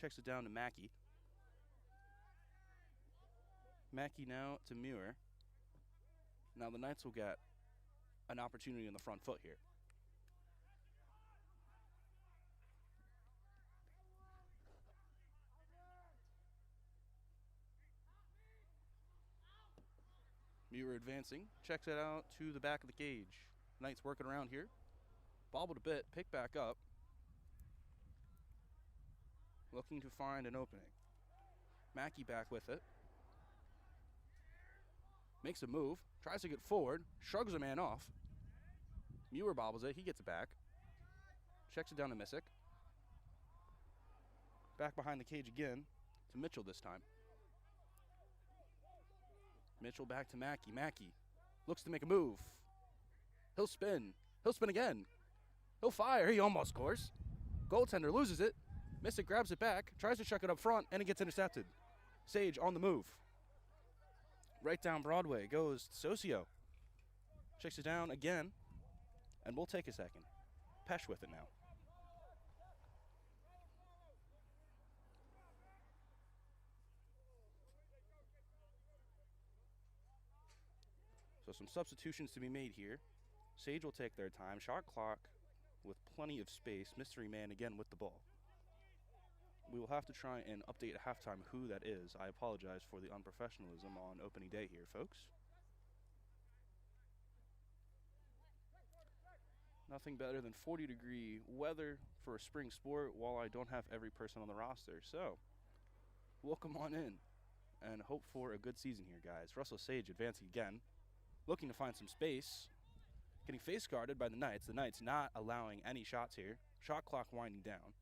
Checks it down to Mackey. Mackey now to Muir. Now the Knights will get an opportunity on the front foot here. Muir advancing, checks it out to the back of the cage. Knights working around here. Bobbled a bit, picked back up. Looking to find an opening. Mackey back with it. Makes a move, tries to get forward, shrugs a man off. Muir bobbles it, he gets it back. Checks it down to Missick. Back behind the cage again to Mitchell this time. Mitchell back to Mackey. Mackey looks to make a move. He'll spin. He'll spin again. He'll fire. He almost scores. Goaltender loses it. Missick grabs it back, tries to chuck it up front, and it gets intercepted. Sage on the move. Right down Broadway goes Socio. Checks it down again, and we'll take a second. Pesh with it now. So some substitutions to be made here. Sage will take their time. Shot clock with plenty of space. Mystery man again with the ball. We will have to try and update at halftime who that is. I apologize for the unprofessionalism on opening day here, folks. Nothing better than 40-degree weather for a spring sport while I don't have every person on the roster. So, welcome on in and hope for a good season here, guys. Russell Sage advancing again, looking to find some space, getting face guarded by the Knights. The Knights not allowing any shots here. Shot clock winding down.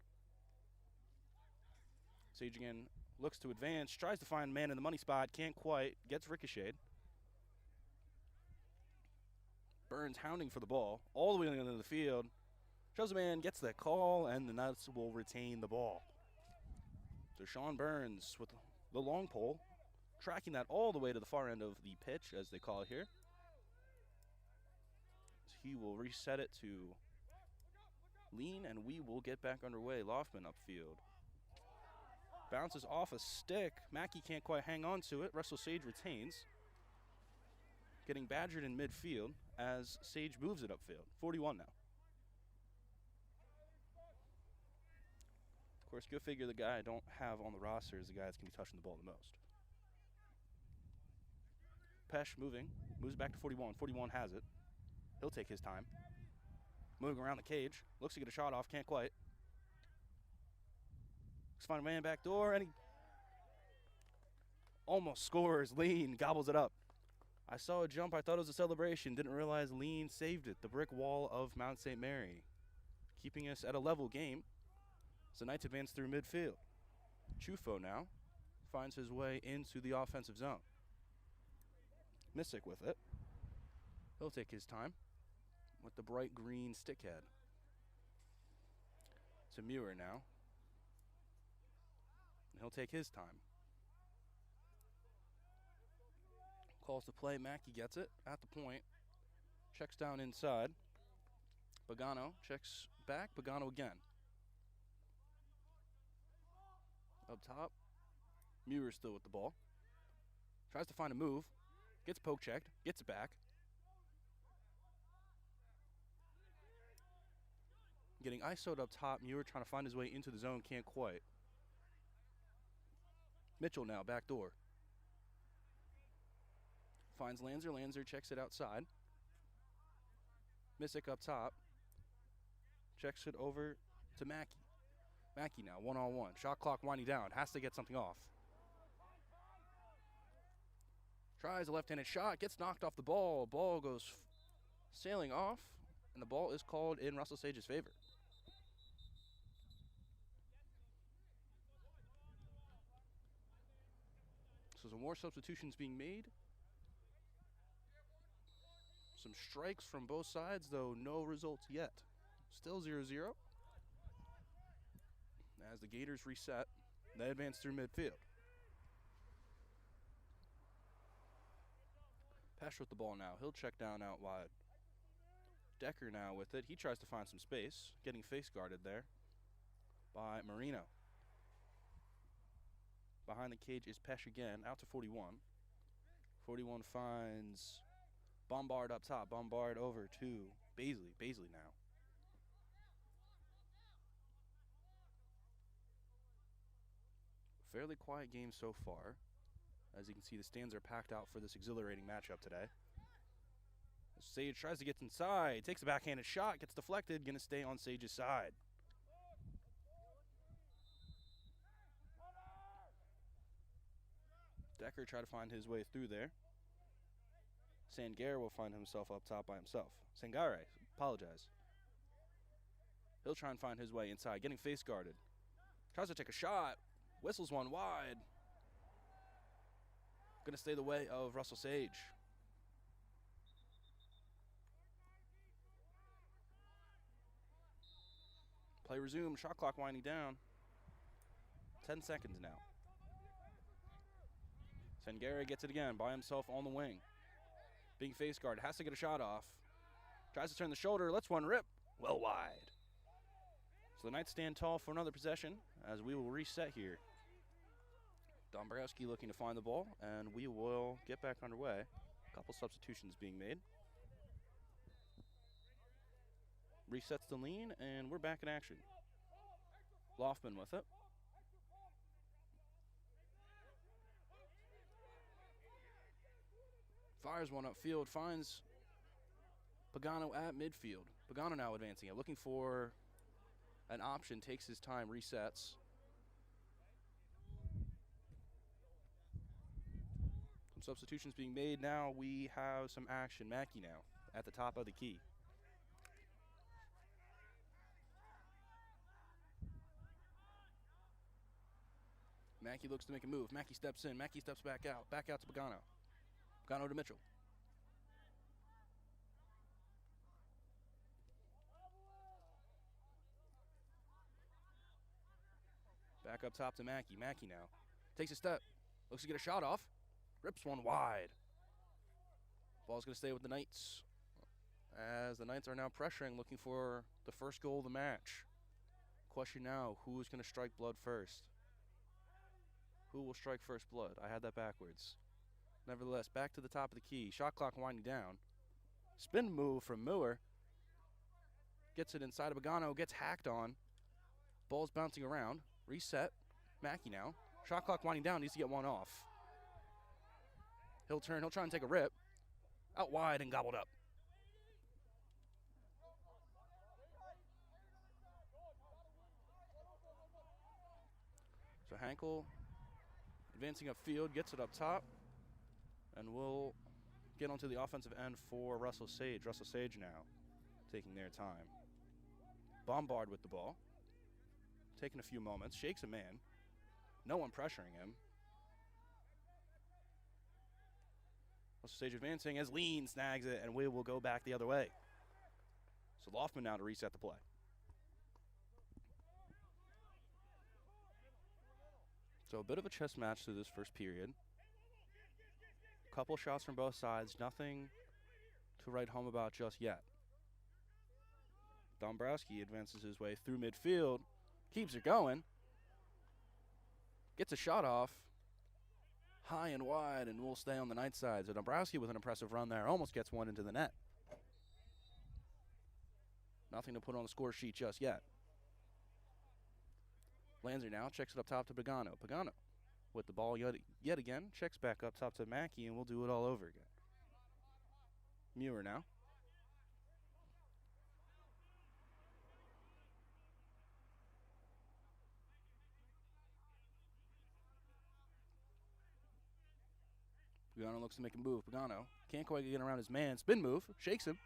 Sage again looks to advance, tries to find man in the money spot, can't quite, gets ricocheted. Burns hounding for the ball, all the way into the field. Shows a man, gets that call, and the Knights will retain the ball. So Sean Burns with the long pole, tracking that all the way to the far end of the pitch, as they call it here. He will reset it to lean, and we will get back underway. Loftman upfield. Bounces off a stick. Mackey can't quite hang on to it. Russell Sage retains. Getting badgered in midfield as Sage moves it upfield. 41 now. Of course, go figure the guy I don't have on the roster is the guy that's going to be touching the ball the most. Pesh moving. Moves back to 41. 41 has it. He'll take his time. Moving around the cage. Looks to get a shot off. Can't quite. Let's find a man back door, and he almost scores. Lean gobbles it up. I saw a jump. I thought it was a celebration. Didn't realize Lean saved it. The brick wall of Mount St. Mary, keeping us at a level game. So Knights advance through midfield. Chufo now finds his way into the offensive zone. Missick with it. He'll take his time with the bright green stickhead. To Muir now. And he'll take his time. Calls to play. Mackey gets it at the point. Checks down inside. Pagano checks back. Pagano again. Up top. Muir still with the ball. Tries to find a move. Gets poke checked. Gets it back. Getting ISO'd up top. Muir trying to find his way into the zone. Can't quite. Mitchell now, back door. Finds Lanzer. Lanzer checks it outside. Missick up top. Checks it over to Mackey. Mackey now, one-on-one. Shot clock winding down. Has to get something off. Tries a left-handed shot. Gets knocked off the ball. Ball goes sailing off. And the ball is called in Russell Sage's favor. So some more substitutions being made. Some strikes from both sides, though no results yet. Still 0-0. As the Gators reset, they advance through midfield. Pesh with the ball now. He'll check down out wide. Decker now with it. He tries to find some space, getting face guarded there by Marino. behind the cage is Pesh again, out to 41. 41 finds Bombard up top. Bombard over to Baisley. Baisley now. Fairly quiet game so far. As you can see, the stands are packed out for this exhilarating matchup today. Sage tries to get inside, takes a backhanded shot, gets deflected, gonna stay on Sage's side. Decker tried to find his way through there. Sangare will find himself up top by himself. Sangare, apologize. He'll try and find his way inside, getting face guarded. Tries to take a shot, whistles one wide. Gonna stay the way of Russell Sage. Play resumed, shot clock winding down. 10 seconds now. Sangare gets it again by himself on the wing. Being face guard, has to get a shot off. Tries to turn the shoulder, lets one rip, well wide. So the Knights stand tall for another possession as we will reset here. Dombrowski looking to find the ball, and we will get back underway. A couple substitutions being made. Resets the lean, and we're back in action. Loftman with it. Fires one upfield, finds Pagano at midfield. Pagano now advancing it, looking for an option, takes his time, resets. Some substitutions being made now. We have some action. Mackey now at the top of the key. Mackey looks to make a move. Mackey steps in. Mackey steps back out to Pagano. Pagano to Mitchell. Back up top to Mackey. Mackey now takes a step. Looks to get a shot off. Rips one wide. Ball's going to stay with the Knights, as the Knights are now pressuring, looking for the first goal of the match. Question now, who's going to strike blood first? Who will strike first blood? I had that backwards. Nevertheless, back to the top of the key. Shot clock winding down. Spin move from Muir. Gets it inside of Pagano, gets hacked on. Ball's bouncing around. Reset. Mackey now. Shot clock winding down, needs to get one off. He'll turn, he'll try and take a rip. Out wide and gobbled up. So Hankel advancing upfield, gets it up top, and we'll get onto the offensive end for Russell Sage. Russell Sage now taking their time. Bombard with the ball. Taking a few moments, shakes a man. No one pressuring him. Russell Sage advancing as Lean snags it, and we will go back the other way. So Loftman now to reset the play. So a bit of a chess match through this first period. Couple shots from both sides, nothing to write home about just yet. Dombrowski advances his way through midfield, keeps it going, gets a shot off, high and wide, and will stay on the Knights side. So Dombrowski with an impressive run there, almost gets one into the net. Nothing to put on the score sheet just yet. Lanzer now checks it up top to Pagano. Pagano with the ball yet again, checks back up top to Mackey, and we'll do it all over again. Muir now. Pagano looks to make a move. Pagano can't quite get around his man. Spin move, shakes him,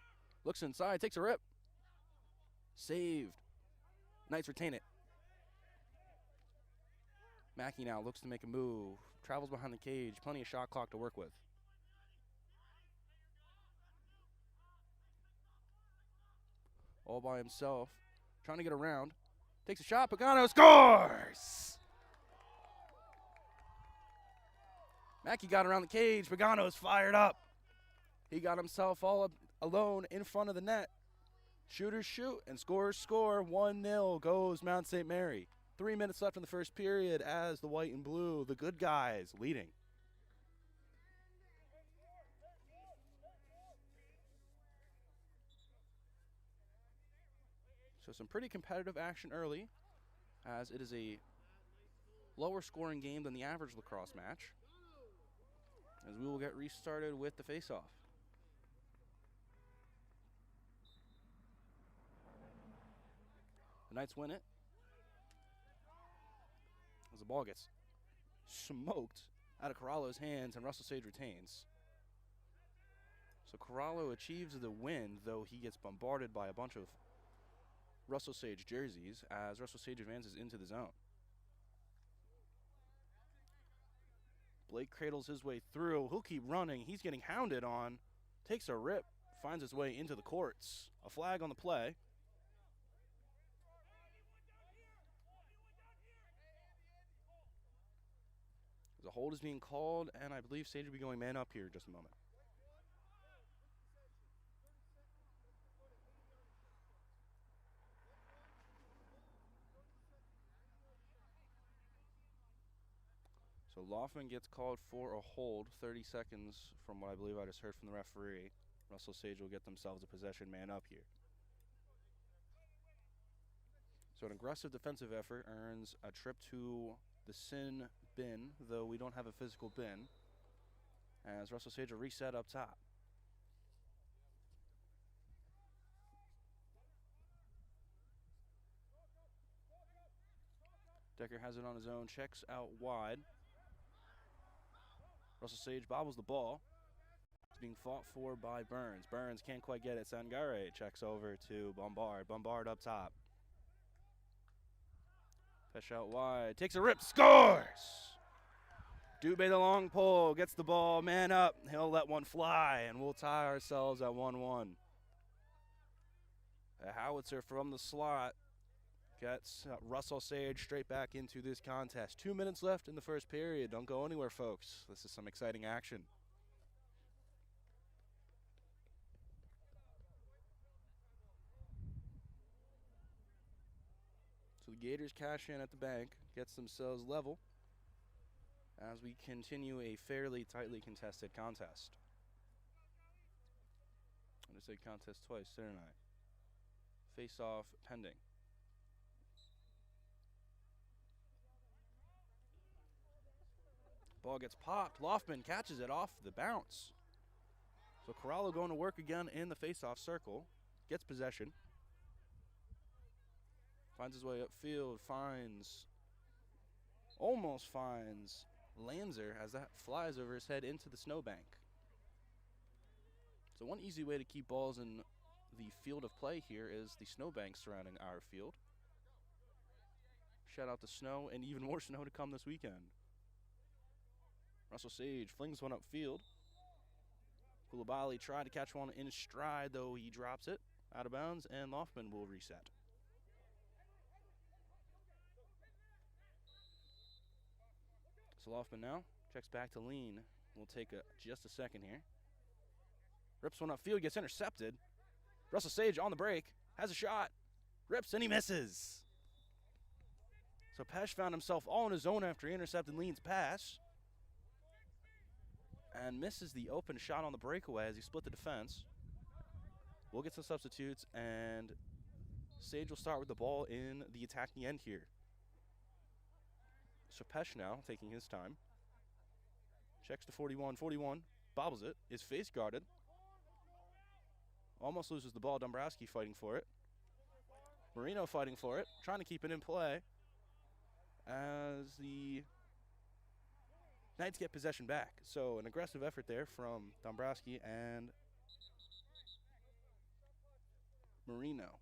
looks inside, takes a rip. Saved. Knights retain it. Mackey now looks to make a move. Travels behind the cage. Plenty of shot clock to work with. All by himself. Trying to get around. Takes a shot. Pagano scores! Mackey got around the cage. Pagano is fired up. He got himself all up alone in front of the net. Shooters shoot and scorers score. 1-0 goes Mount St. Mary. 3 minutes left in the first period as the white and blue, the good guys, leading. So some pretty competitive action early, as it is a lower scoring game than the average lacrosse match, as we will get restarted with the face-off. The Knights win it, as the ball gets smoked out of Corallo's hands and Russell Sage retains. So Corallo achieves the win, though he gets bombarded by a bunch of Russell Sage jerseys as Russell Sage advances into the zone. Blake cradles his way through. He'll keep running. He's getting hounded on. Takes a rip. Finds his way into the courts. A flag on the play. The hold is being called, and I believe Sage will be going man up here in just a moment. So Laughlin gets called for a hold, 30 seconds from what I believe I just heard from the referee. Russell Sage will get themselves a possession man up here. So an aggressive defensive effort earns a trip to the sin bin, though we don't have a physical bin, as Russell Sage will reset up top. Decker has it on his own, checks out wide. Russell Sage bobbles the ball. It's being fought for by Burns. Burns can't quite get it. Sangare checks over to Bombard. Bombard up top. Fish out wide. Takes a rip. Scores! Dubé the long pole. Gets the ball. Man up. He'll let one fly, and we'll tie ourselves at 1-1. A howitzer from the slot gets Russell Sage straight back into this contest. 2 minutes left in the first period. Don't go anywhere, folks. This is some exciting action. So the Gators cash in at the bank, gets themselves level as we continue a fairly tightly contested contest. I just said contest twice, didn't I? Face-off pending. Ball gets popped. Loftman catches it off the bounce. So Corallo going to work again in the face-off circle. Gets possession. Finds his way upfield. Almost finds Lanzer as that flies over his head into the snowbank. So one easy way to keep balls in the field of play here is the snowbank surrounding our field. Shout out to snow and even more snow to come this weekend. Russell Sage flings one upfield. Koulibaly tried to catch one in stride, though he drops it out of bounds, and Loftman will reset. So Loftman now checks back to lean. We'll take just a second here. Rips one upfield, gets intercepted. Russell Sage on the break, has a shot, rips, and he misses. So Pesh found himself all on his own after he intercepted Lean's pass, and misses the open shot on the breakaway as he split the defense. We'll get some substitutes, and Sage will start with the ball in the attacking end here. So Pesh now taking his time. Checks to 41, bobbles it, is face guarded. Almost loses the ball, Dombrowski fighting for it. Marino fighting for it, trying to keep it in play as the Knights get possession back. So an aggressive effort there from Dombrowski and Marino.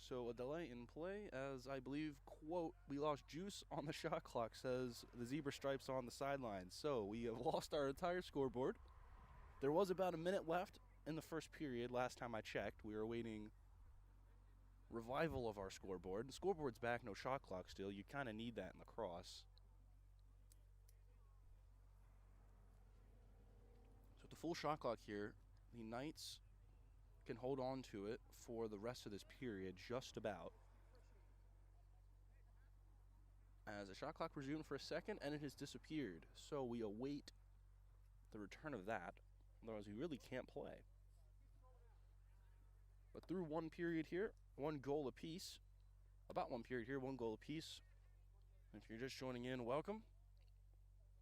So a delay in play as I believe, quote, we lost juice on the shot clock, says the zebra stripes on the sideline. So we have lost our entire scoreboard. There was about a minute left in the first period last time I checked. We were awaiting revival of our scoreboard. The scoreboard's back, no shot clock still. You kind of need that in lacrosse. So the full shot clock here The Knights can hold on to it for the rest of this period, just about. As the shot clock resumed for a second, and it has disappeared. So we await the return of that. Otherwise, we really can't play. But through one period here, one goal apiece. About one period here, one goal apiece. If you're just joining in, welcome.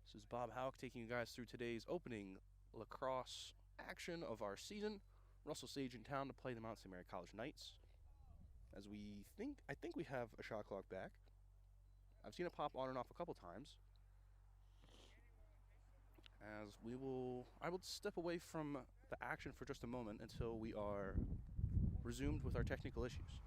This is Bob Houck taking you guys through today's opening lacrosse action of our season. Russell Sage in town to play the Mount St. Mary College Knights. As I think we have a shot clock back. I've seen it pop on and off a couple times. As I will step away from the action for just a moment until we are resumed with our technical issues.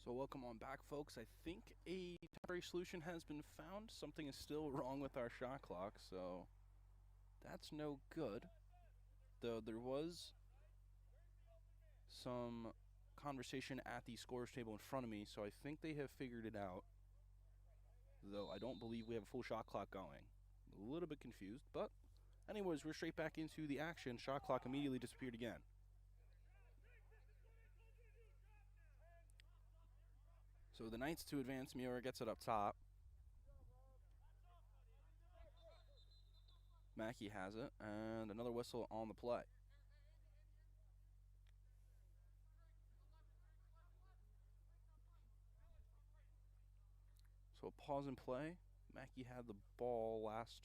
So welcome on back, folks. I think a temporary solution has been found. Something is still wrong with our shot clock, so that's no good. Though there was some conversation at the scores table in front of me, so I think they have figured it out. Though I don't believe we have a full shot clock going. A little bit confused, but anyways, we're straight back into the action. Shot clock immediately disappeared again. So the Knights to advance. Miura gets it up top. Mackey has it, and another whistle on the play. So pause and play. Mackey had the ball last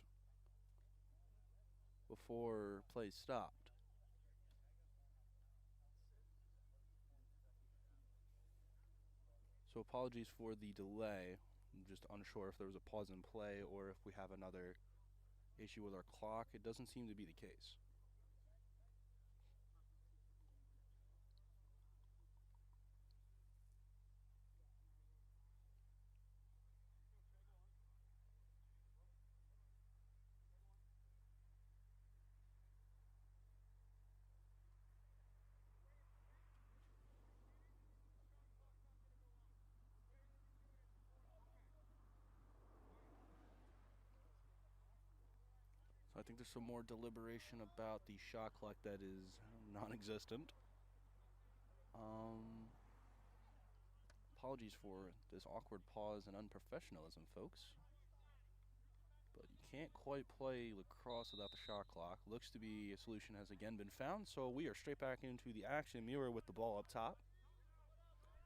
before play stopped. So apologies for the delay. I'm just unsure if there was a pause in play or if we have another issue with our clock. It doesn't seem to be the case. So I think there's some more deliberation about the shot clock that is non-existent. Apologies for this awkward pause and unprofessionalism, folks. But you can't quite play lacrosse without the shot clock. Looks to be a solution has again been found, so we are straight back into the action. Muir with the ball up top.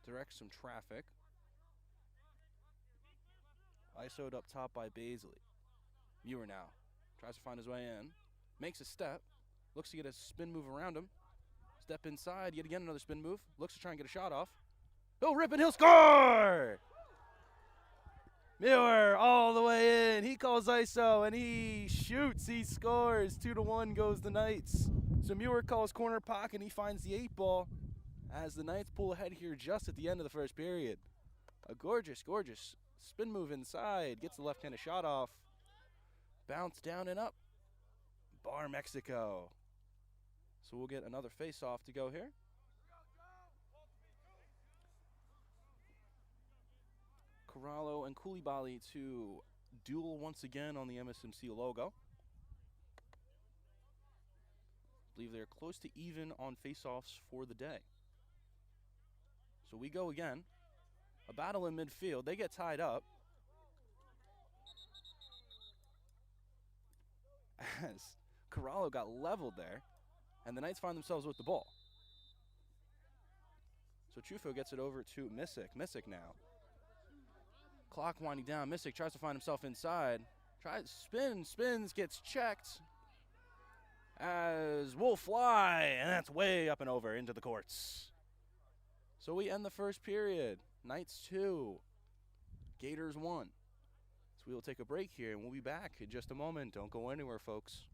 direct some traffic. ISO'd up top by Baisley. Muir now tries to find his way in. Makes a step. Looks to get a spin move around him. Step inside, yet again another spin move. Looks to try and get a shot off. He'll rip and he'll score! Muir all the way in. He calls ISO and he shoots. He scores. 2-1 goes the Knights. So Muir calls corner pocket and he finds the 8-ball as the Knights pull ahead here just at the end of the first period. A gorgeous, gorgeous spin move inside. Gets the left-handed shot off. Bounce down and up. Bar Mexico. So we'll get another face-off to go here. Corallo and Koulibaly to duel once again on the MSMC logo. I believe they're close to even on face-offs for the day. So we go again. A battle in midfield. They get tied up. As Corallo got leveled there, and the Knights find themselves with the ball. So Chufo gets it over to Missick. Missick now. Clock winding down. Missick tries to find himself inside. Spins, gets checked. As we'll fly, and that's way up and over into the courts. So we end the first period. Knights 2, Gators 1. So we will take a break here, and we'll be back in just a moment. Don't go anywhere, folks.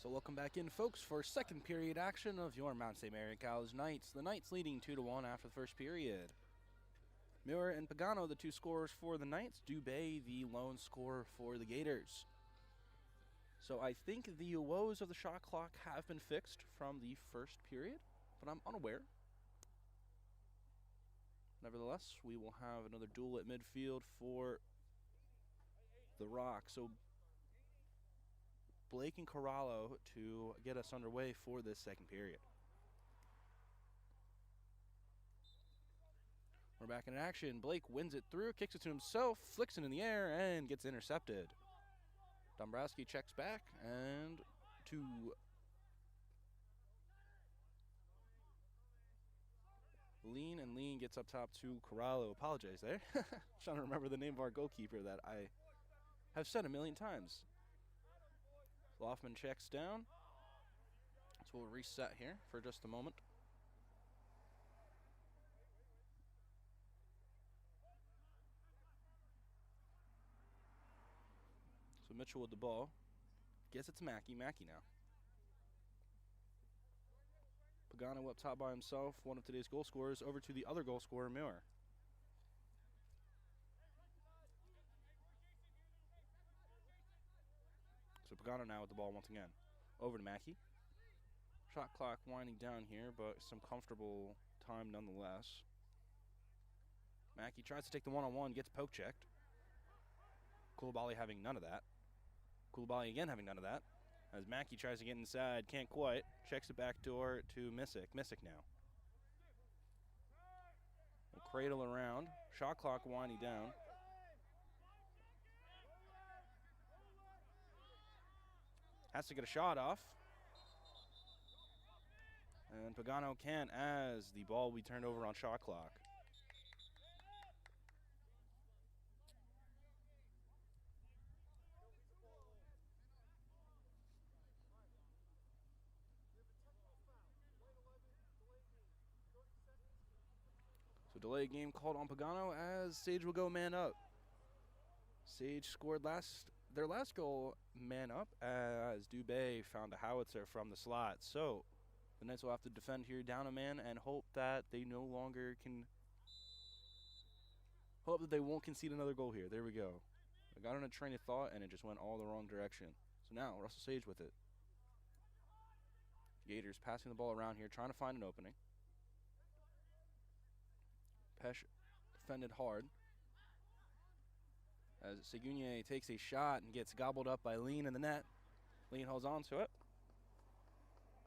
So welcome back in, folks, for second period action of your Mount St. Mary College Knights. The Knights leading 2-1 after the first period. Muir and Pagano, the two scorers for the Knights. Dubé, the lone scorer for the Gators. So I think the woes of the shot clock have been fixed from the first period, but I'm unaware. Nevertheless, we will have another duel at midfield for the Rock. So Blake and Corallo to get us underway for this second period. back in action. Blake wins it through, kicks it to himself, flicks it in the air, and gets intercepted. Dombrowski checks back, and to Lean, and Lean gets up top to Corralo. Apologize there. Trying to remember the name of our goalkeeper that I have said a million times. Loffman checks down. So we'll reset here for just a moment. So Mitchell with the ball. Gets it to Mackey. Mackey now. Pagano up top by himself. One of today's goal scorers over to the other goal scorer, Muir. So Pagano now with the ball once again. Over to Mackey. Shot clock winding down here, but some comfortable time nonetheless. Mackey tries to take the one-on-one, gets poke checked. Koulibaly having none of that. Koulibaly again having none of that. As Mackey tries to get inside, can't quite. Checks it back door to Missick. Missick now. We'll cradle around. Shot clock winding down. Has to get a shot off. And Pagano can't, as the ball will be turned over on shot clock. So delay game called on Pagano as Sage will go man up. Sage scored their last goal man up as Dubé found a howitzer from the slot. So the Knights will have to defend here down a man and hope that they no longer can. Hope that they won't concede another goal here. There we go. I got on a train of thought and it just went all the wrong direction. So now Russell Sage with it. Gators passing the ball around here, trying to find an opening. Pesh defended hard. As Seguier takes a shot and gets gobbled up by Lean in the net. Lean holds on to it.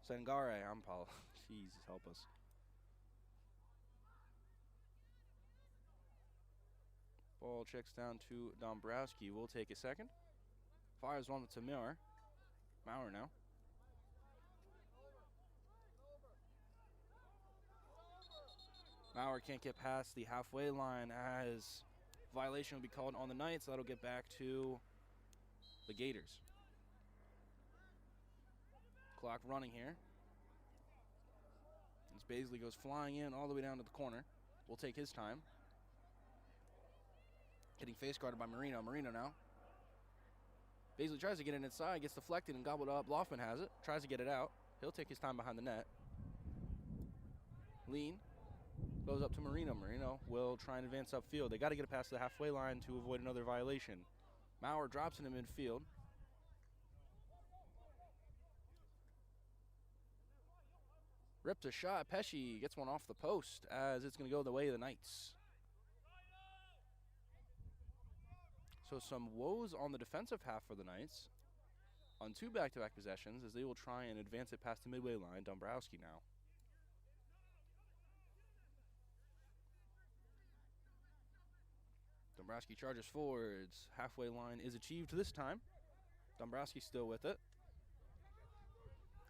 Sangare, Jesus, help us. Ball checks down to Dombrowski. Will take a second. Fires one to Maurer. Maurer now. Maurer can't get past the halfway line as violation will be called on the Knights. That'll get back to the Gators. Clock running here. As Baisley goes flying in all the way down to the corner. Will take his time. Getting face guarded by Marino. Marino now. Baisley tries to get it inside, gets deflected and gobbled up. Loffman has it, tries to get it out. He'll take his time behind the net. Lean goes up to Marino. Marino will try and advance upfield. They got to get it past the halfway line to avoid another violation. Maurer drops into midfield. Ripped a shot. Pesci gets one off the post as it's going to go the way of the Knights. So some woes on the defensive half for the Knights on two back-to-back possessions as they will try and advance it past the midway line. Dombrowski now. Dombrowski charges forwards. Halfway line is achieved this time. Dombrowski still with it.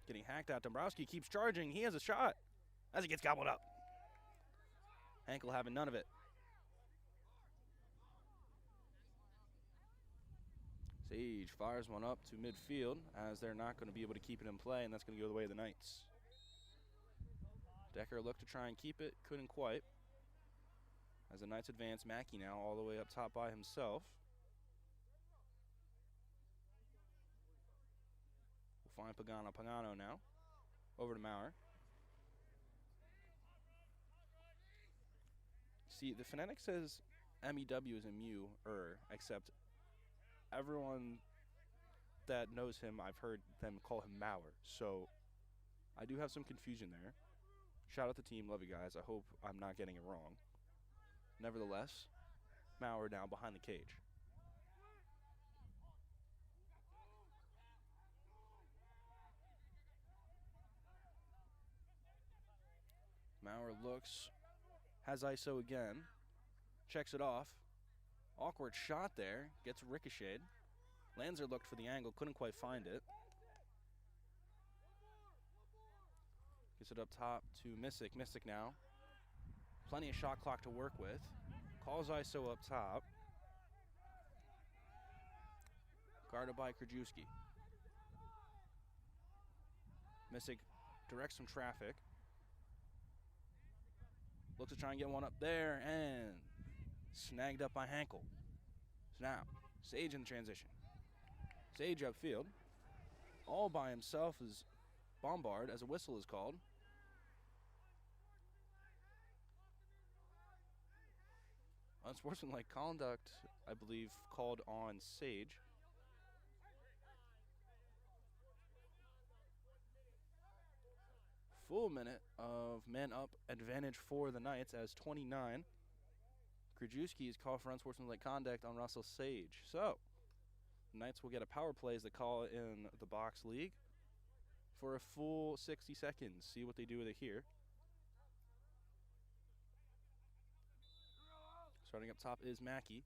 Getting hacked out. Dombrowski keeps charging. He has a shot as he gets gobbled up. Hankel having none of it. Sage fires one up to midfield as they're not going to be able to keep it in play, and that's going to go the way of the Knights. Decker looked to try and keep it, couldn't quite. As the Knights advance, Mackey now all the way up top by himself. We'll find Pagano. Pagano now. Over to Maurer. See, the phonetic says MEW is a mu-er, except everyone that knows him, I've heard them call him Maurer. So I do have some confusion there. Shout out the team. Love you guys. I hope I'm not getting it wrong. Nevertheless, Maurer now behind the cage. Maurer looks, has ISO again, checks it off. Awkward shot there, gets ricocheted. Lanzer looked for the angle, couldn't quite find it. Gets it up top to Missick. Missick now. Plenty of shot clock to work with. Calls ISO up top. Guarded by Krajewski. Missick directs some traffic. Looks to try and get one up there and snagged up by Hankel. So now, Sage in the transition. Sage upfield. All by himself is Bombard as a whistle is called. Unsportsmanlike conduct, I believe, called on Sage. Full minute of man-up advantage for the Knights as 29. Krajewski is called for unsportsmanlike conduct on Russell Sage. So, the Knights will get a power play as they call in the box league for a full 60 seconds. See what they do with it here. Starting up top is Mackey.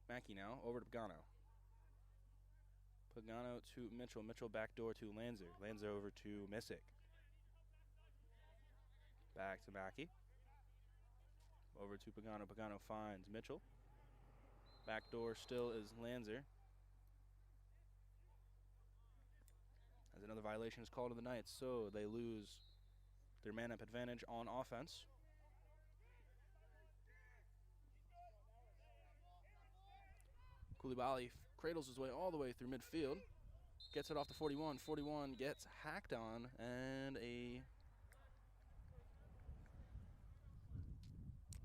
Mackey now over to Pagano. Pagano to Mitchell. Mitchell backdoor to Lanzer. Lanzer over to Missick. Back to Mackey. Over to Pagano. Pagano finds Mitchell. Backdoor still is Lanzer. As another violation is called to the Knights, so they lose their man-up advantage on offense. Koulibaly cradles his way all the way through midfield. Gets it off to 41. 41 gets hacked on, and a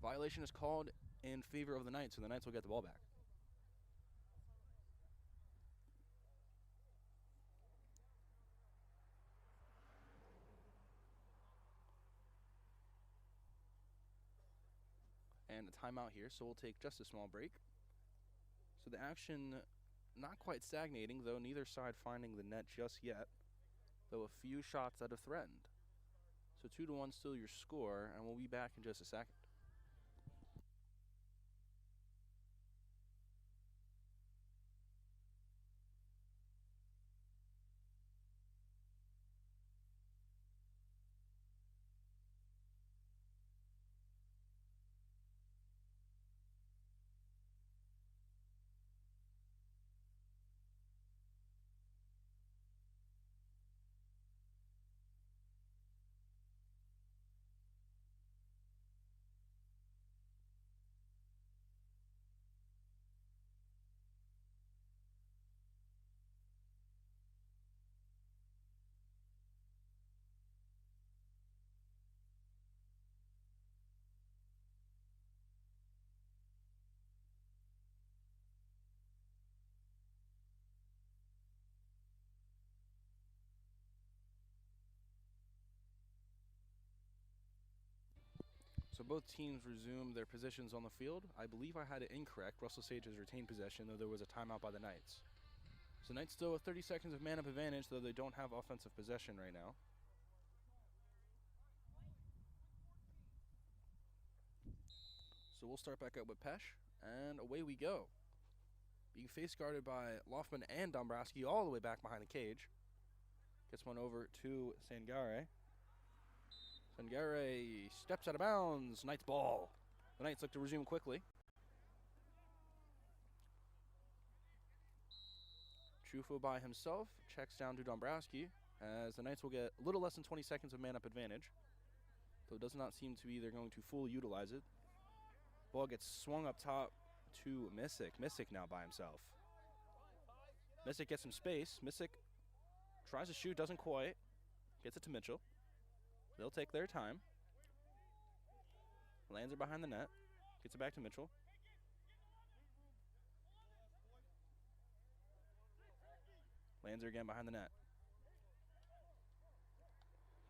violation is called in favor of the Knights, so the Knights will get the ball back. And a timeout here, so we'll take just a small break. So the action not quite stagnating, though neither side finding the net just yet, though a few shots that have threatened. So 2-1 still your score, and we'll be back in just a second. So both teams resume their positions on the field. I believe I had it incorrect. Russell Sage has retained possession, though there was a timeout by the Knights. So Knights still have 30 seconds of man-up advantage, though they don't have offensive possession right now. So we'll start back up with Pesh, and away we go. Being face guarded by Loftman and Dombrowski all the way back behind the cage. Gets one over to Sangare. Sangare steps out of bounds. Knights ball. The Knights look to resume quickly. Trufo by himself checks down to Dombrowski, as the Knights will get a little less than 20 seconds of man-up advantage, though it does not seem to be they're going to fully utilize it. Ball gets swung up top to Missick. Missick now by himself. Missick gets some space. Missick tries to shoot, doesn't quite. Gets it to Mitchell. They'll take their time. Lanzer behind the net. Gets it back to Mitchell. Lanzer again behind the net.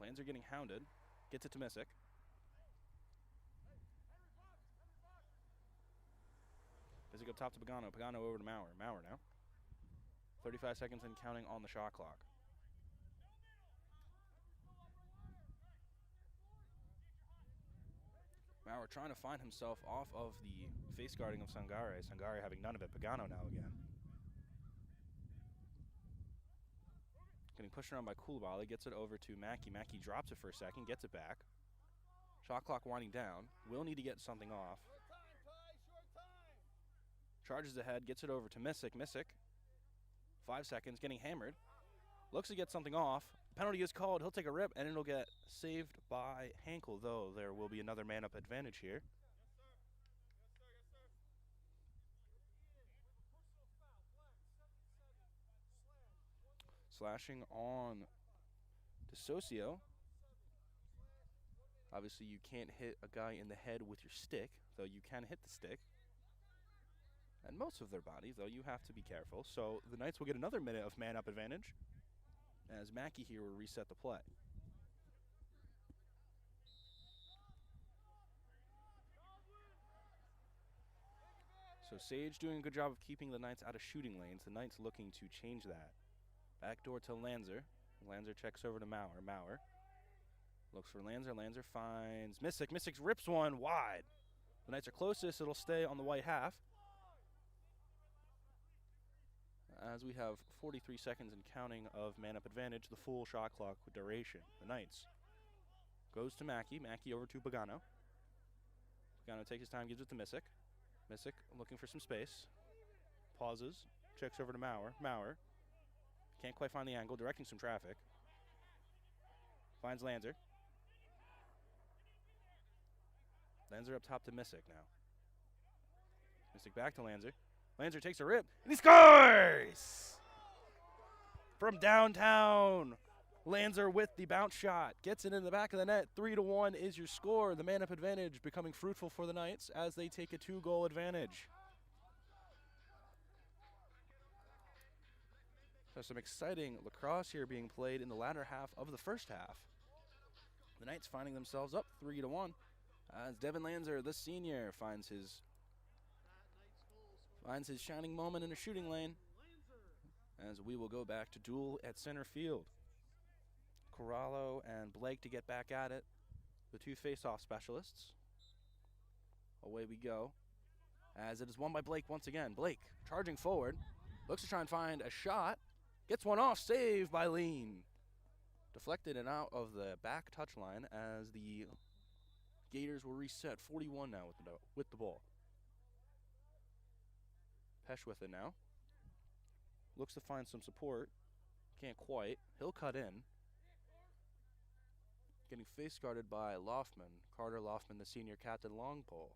Lanzer getting hounded. Gets it to Missick. Missick up top to Pagano. Pagano over to Maurer. Maurer now. 35 seconds and counting on the shot clock. Maurer trying to find himself off of the face guarding of Sangare. Sangare having none of it. Pagano now again. Getting pushed around by Koulibaly. Gets it over to Mackey. Mackey drops it for a second. Gets it back. Shot clock winding down. Will need to get something off. Charges ahead. Gets it over to Missick. Missick. 5 seconds. Getting hammered. Looks to get something off. Penalty is called. He'll take a rip, and it'll get saved by Hankel, though there will be another man-up advantage here. Slashing on DeSocio. Obviously, you can't hit a guy in the head with your stick, though you can hit the stick. And most of their body, though you have to be careful. So the Knights will get another minute of man-up advantage, as Mackey here will reset the play. So Sage doing a good job of keeping the Knights out of shooting lanes. The Knights looking to change that. Backdoor to Lanzer. Lanzer checks over to Maurer. Maurer looks for Lanzer. Lanzer finds Missick. Missick rips one wide. The Knights are closest. It'll stay on the white half. As we have 43 seconds and counting of man-up advantage, the full shot clock duration. The Knights goes to Mackey. Mackey over to Pagano. Pagano takes his time, gives it to Missick. Missick looking for some space. Pauses. Checks over to Maurer. Maurer can't quite find the angle, directing some traffic. Finds Lanzer. Lanzer up top to Missick now. Missick back to Lanzer. Lanzer takes a rip, and he scores! From downtown, Lanzer with the bounce shot. Gets it in the back of the net. 3-1 is your score. The man-up advantage becoming fruitful for the Knights as they take a 2-goal advantage. So some exciting lacrosse here being played in the latter half of the first half. The Knights finding themselves up 3-1 as Devin Lanzer, the senior, finds his shining moment in a shooting lane, as we will go back to duel at center field. Corallo and Blake to get back at it, the two face-off specialists. Away we go, as it is won by Blake once again. Blake charging forward, looks to try and find a shot, gets one off, saved by Lean. Deflected and out of the back touchline as the Gators will reset 41 now with the ball. Pesh with it now. Looks to find some support. Can't quite. He'll cut in. Getting face guarded by Loftman. Carter Loftman, the senior captain, long pole.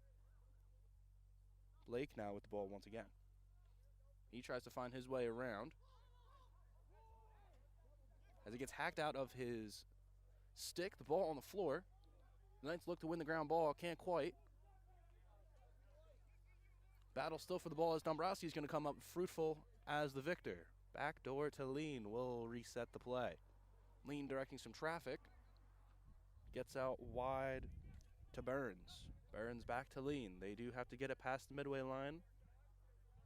Blake now with the ball once again. He tries to find his way around. As he gets hacked out of his stick, the ball on the floor. The Knights look to win the ground ball. Can't quite. Battle still for the ball as Dombrowski is going to come up fruitful as the victor. Backdoor to Lean will reset the play. Lean directing some traffic. Gets out wide to Burns. Burns back to Lean. They do have to get it past the midway line.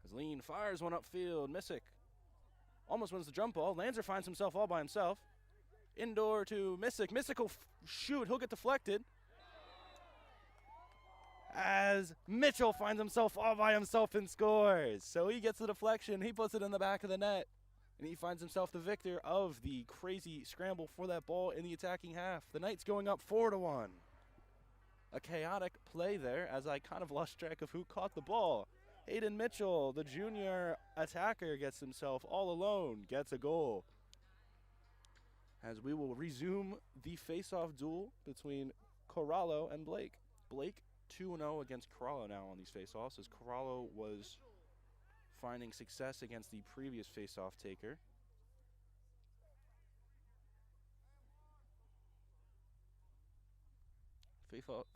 As Lean fires one upfield. Missick almost wins the jump ball. Lanzer finds himself all by himself. Indoor to Missick. Missick will shoot. He'll get deflected. As Mitchell finds himself all by himself and scores. So he gets the deflection, he puts it in the back of the net, and he finds himself the victor of the crazy scramble for that ball in the attacking half. The Knights going up 4-1. A chaotic play there, as I kind of lost track of who caught the ball. Hayden Mitchell, the junior attacker, gets himself all alone, gets a goal. As we will resume the face-off duel between Corallo and Blake. Blake 2-0 against Corallo now on these face-offs, as Corallo was finding success against the previous face-off taker.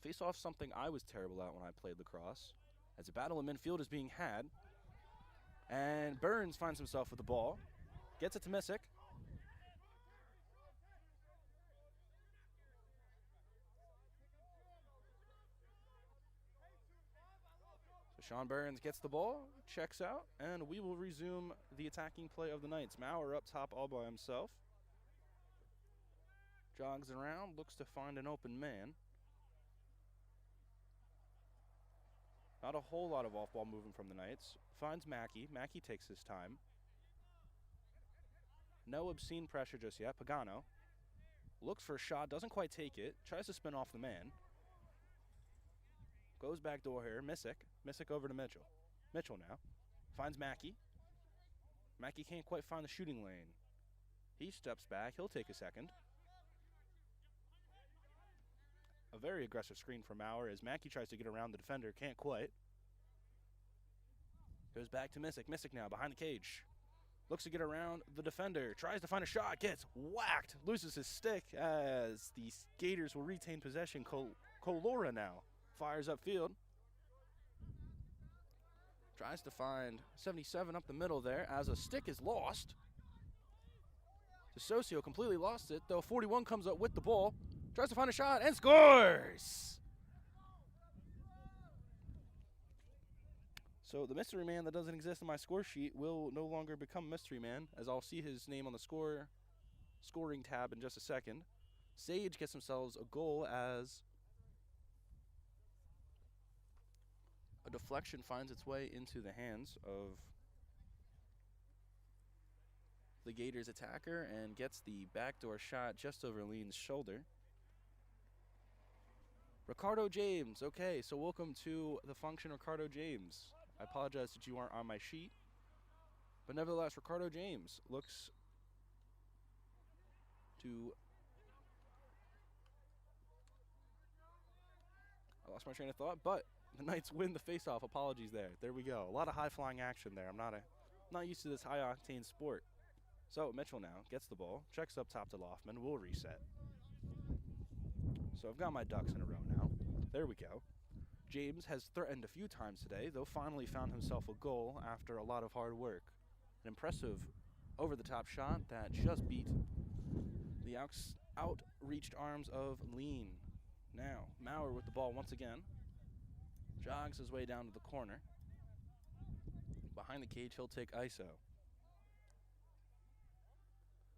Face-off something I was terrible at when I played lacrosse, as a battle in midfield is being had. And Burns finds himself with the ball, gets it to Missick. Sean Burns gets the ball, checks out, and we will resume the attacking play of the Knights. Maurer up top all by himself. Jogs around, looks to find an open man. Not a whole lot of off-ball movement from the Knights. Finds Mackey. Mackey takes his time. No obscene pressure just yet. Pagano looks for a shot, doesn't quite take it. Tries to spin off the man. Goes back door here. Missick over to Mitchell. Mitchell now finds Mackey. Mackey can't quite find the shooting lane. He steps back. He'll take a second. A very aggressive screen from Maurer as Mackey tries to get around the defender. Can't quite. Goes back to Missick. Missick now behind the cage. Looks to get around the defender. Tries to find a shot. Gets whacked. Loses his stick as the Gators will retain possession. Colora now fires upfield. Tries to find 77 up the middle there as a stick is lost. DeSocio completely lost it, though 41 comes up with the ball. Tries to find a shot and scores! So the mystery man that doesn't exist in my score sheet will no longer become mystery man, as I'll see his name on the scoring tab in just a second. Sage gets themselves a goal as a deflection finds its way into the hands of the Gators attacker and gets the backdoor shot just over Lean's shoulder. Ricardo James. Okay, so welcome to the function, Ricardo James. I apologize that you aren't on my sheet. But nevertheless, Ricardo James looks to... I lost my train of thought, but the Knights win the faceoff. Apologies there. There we go. A lot of high-flying action there. I'm not used to this high-octane sport. So Mitchell now gets the ball, checks up top to Loftman. We'll reset. So I've got my ducks in a row now. There we go. James has threatened a few times today, though finally found himself a goal after a lot of hard work. An impressive over-the-top shot that just beat the outreached arms of Lean. Now, Maurer with the ball once again. Jogs his way down to the corner. Behind the cage, he'll take ISO.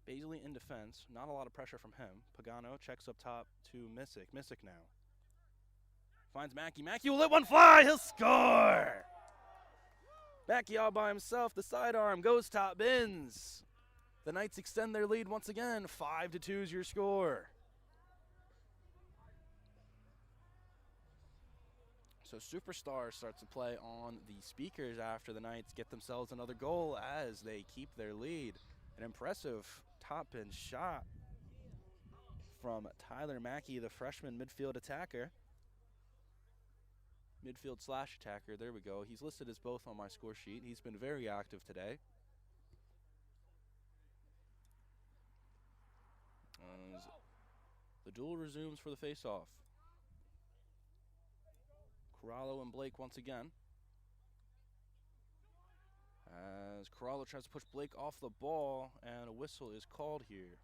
Baisley in defense, not a lot of pressure from him. Pagano checks up top to Missick. Missick now finds Mackey. Mackey will let one fly. He'll score. Mackey all by himself. The sidearm goes top bins. The Knights extend their lead once again. 5-2 is your score. So Superstar starts to play on the speakers after the Knights get themselves another goal as they keep their lead. An impressive top-in shot from Tyler Mackey, the freshman midfield attacker. Midfield/attacker, there we go. He's listed as both on my score sheet. He's been very active today. As the duel resumes for the face-off. Corallo and Blake once again. As Corallo tries to push Blake off the ball, and a whistle is called here.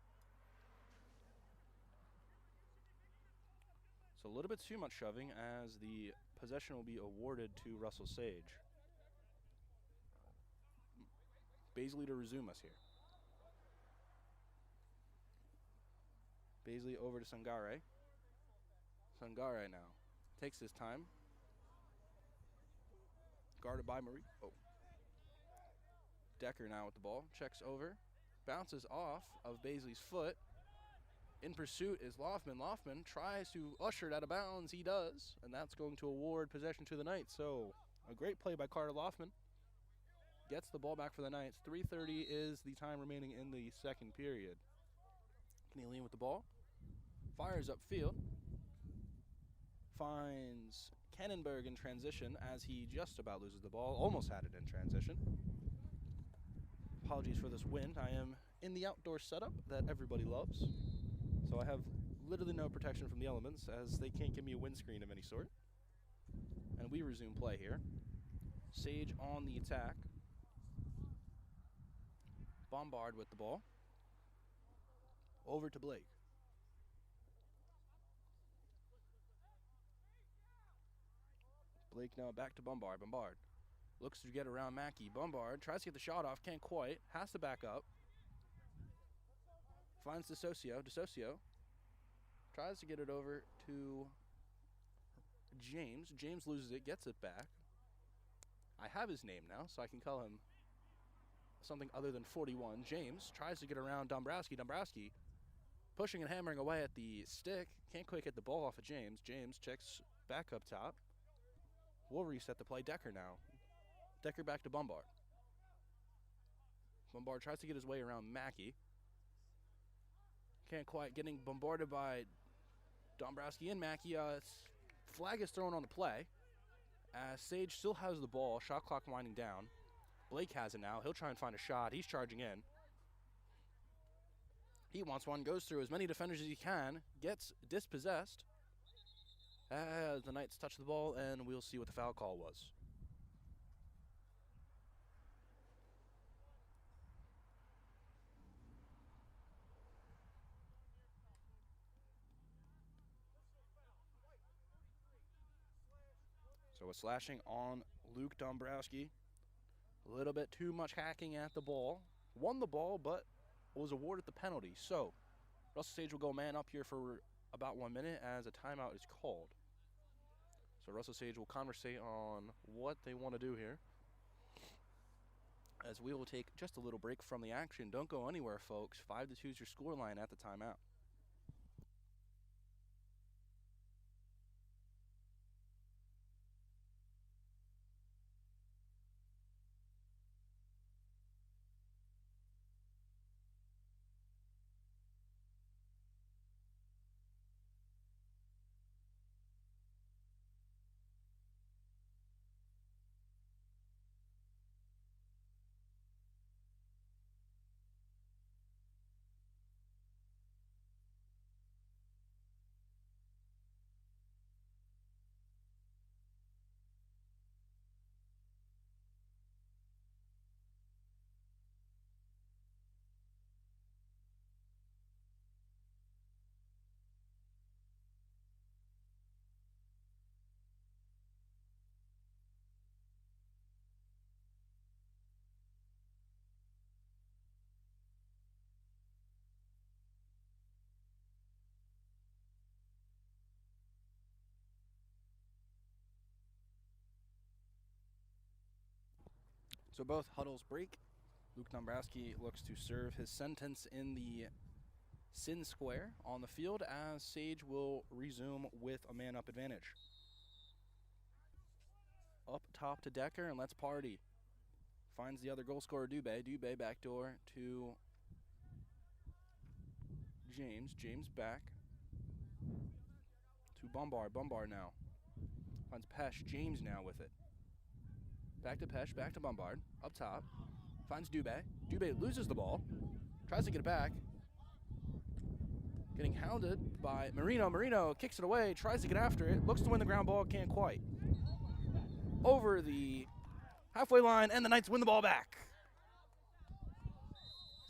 So a little bit too much shoving as the possession will be awarded to Russell Sage. Baisley to resume us here. Baisley over to Sangare. Sangare now takes his time. Guarded by Marie. Oh. Decker now with the ball. Checks over. Bounces off of Baisley's foot. In pursuit is Loftman. Loftman tries to usher it out of bounds. He does. And that's going to award possession to the Knights. So a great play by Carter Loftman. Gets the ball back for the Knights. 3:30 is the time remaining in the second period. Kenny Lean with the ball. Fires upfield. Finds Kannenberg in transition as he just about loses the ball. Almost had it in transition. Apologies for this wind. I am in the outdoor setup that everybody loves. So I have literally no protection from the elements as they can't give me a windscreen of any sort. And we resume play here. Sage on the attack. Bombard with the ball. Over to Blake. Blake now back to Bombard. Bombard looks to get around Mackey. Bombard tries to get the shot off. Can't quite. Has to back up. Finds DeSocio. DeSocio tries to get it over to James. James loses it. Gets it back. I have his name now, so I can call him something other than 41. James tries to get around Dombrowski. Dombrowski pushing and hammering away at the stick. Can't quite get the ball off of James. James checks back up top. We'll reset the play. Decker now. Decker back to Bombard. Bombard tries to get his way around Mackey. Can't quite, getting bombarded by Dombrowski and Mackey. Flag is thrown on the play. Sage still has the ball. Shot clock winding down. Blake has it now. He'll try and find a shot. He's charging in. He wants one. Goes through as many defenders as he can. Gets dispossessed. As the Knights touch the ball, and we'll see what the foul call was. So a slashing on Luke Dombrowski. A little bit too much hacking at the ball. Won the ball, but was awarded the penalty. So Russell Sage will go man up here for about 1 minute as a timeout is called. So Russell Sage will conversate on what they want to do here. As we will take just a little break from the action. Don't go anywhere, folks. 5-2 is your scoreline at the timeout. So both huddles break. Luke Dombrowski looks to serve his sentence in the sin square on the field as Sage will resume with a man-up advantage. Up top to Decker, and let's party. Finds the other goal scorer, Dubé. Dubé backdoor to James. James back to Bombard. Bombard now. Finds Pesh. James now with it. Back to Pesh, back to Bombard. Up top. Finds Dubé. Dubé loses the ball. Tries to get it back. Getting hounded by Marino. Marino kicks it away. Tries to get after it. Looks to win the ground ball. Can't quite. Over the halfway line, and the Knights win the ball back.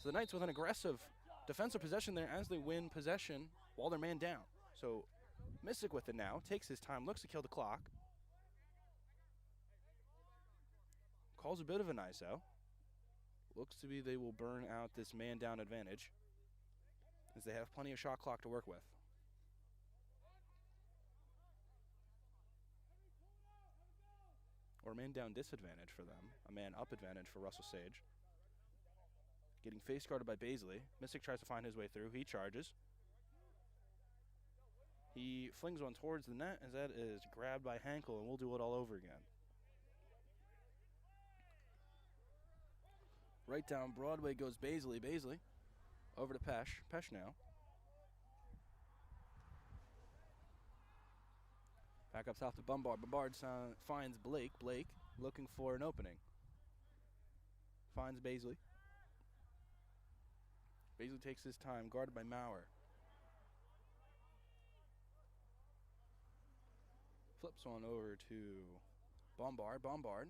So the Knights with an aggressive defensive possession there as they win possession while they're man down. So Mystic with it now. Takes his time. Looks to kill the clock. Calls a bit of an ISO. Looks to be they will burn out this man-down advantage as they have plenty of shot clock to work with. Or man-down disadvantage for them. A man-up advantage for Russell Sage. Getting face guarded by Baisley. Mystic tries to find his way through. He charges. He flings one towards the net as that is grabbed by Hankel, and we'll do it all over again. Right down Broadway goes Baisley. Baisley over to Pesh. Pesh now. Back up south to Bombard. Bombard finds Blake. Blake looking for an opening. Finds Baisley. Baisley takes his time, guarded by Maurer. Flips one over to Bombard. Bombard.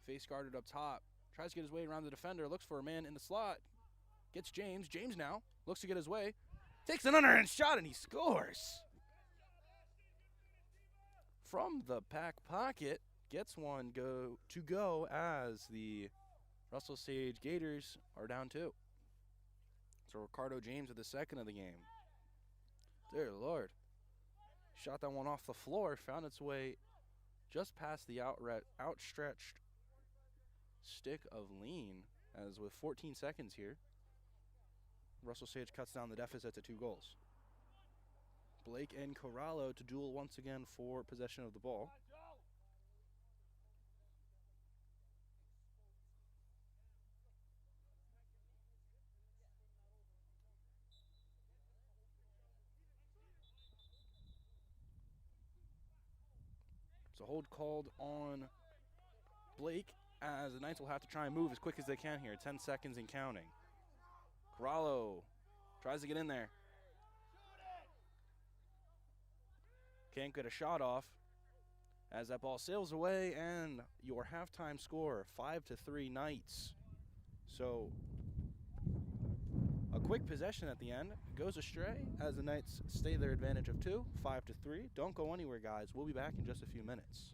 Face guarded up top. Tries to get his way around the defender. Looks for a man in the slot. Gets James. James now looks to get his way. Takes an underhand shot, and he scores. From the back pocket. Gets one to go as the Russell Sage Gators are down 2. So Ricardo James with the second of the game. Dear Lord. Shot that one off the floor. Found its way just past the outstretched stick of Lean, as with 14 seconds here, Russell Sage cuts down the deficit to 2 goals. Blake and Corallo to duel once again for possession of the ball. So hold called on Blake, as the Knights will have to try and move as quick as they can here. 10 seconds and counting. Corallo tries to get in there. Can't get a shot off as that ball sails away, and your halftime score, 5-3 Knights. So a quick possession at the end goes astray as the Knights stay their advantage of 2, 5-3. Don't go anywhere, guys. We'll be back in just a few minutes.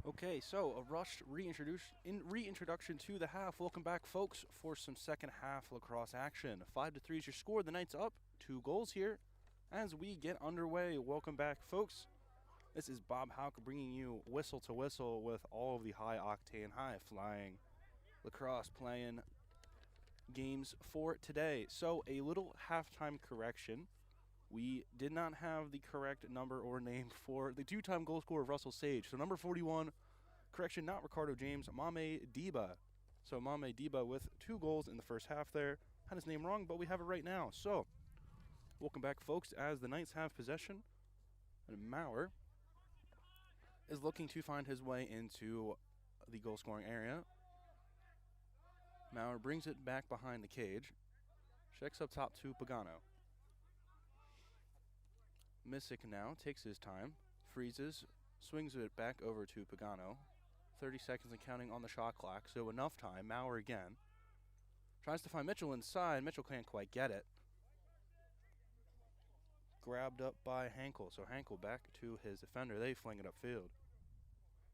Okay, so a rushed reintroduction to the half. Welcome back, folks, for some second half lacrosse action. 5-3 is your score. The Knights up 2 goals here as we get underway. Welcome back, folks. This is Bob Houck bringing you whistle to whistle with all of the high octane, high flying lacrosse playing games for today. So a little halftime correction. We did not have the correct number or name for the 2-time goal scorer of Russell Sage. So number 41, correction, not Ricardo James, Mame Diba. So Mame Diba with 2 goals in the first half there. Had his name wrong, but we have it right now. So welcome back, folks, as the Knights have possession. And Maurer is looking to find his way into the goal scoring area. Maurer brings it back behind the cage. Checks up top to Pagano. Missick now takes his time, freezes, swings it back over to Pagano. 30 seconds and counting on the shot clock, so enough time. Maurer again. Tries to find Mitchell inside. Mitchell can't quite get it. Grabbed up by Hankel, so Hankel back to his defender. They fling it upfield.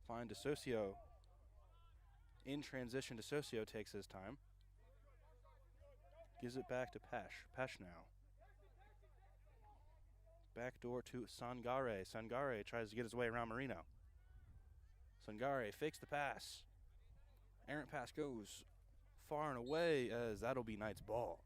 Find DeSocio. In transition, DeSocio takes his time. Gives it back to Pesh. Pesh now. Backdoor to Sangare. Sangare tries to get his way around Marino. Sangare fakes the pass. Errant pass goes far and away as that'll be Knight's ball.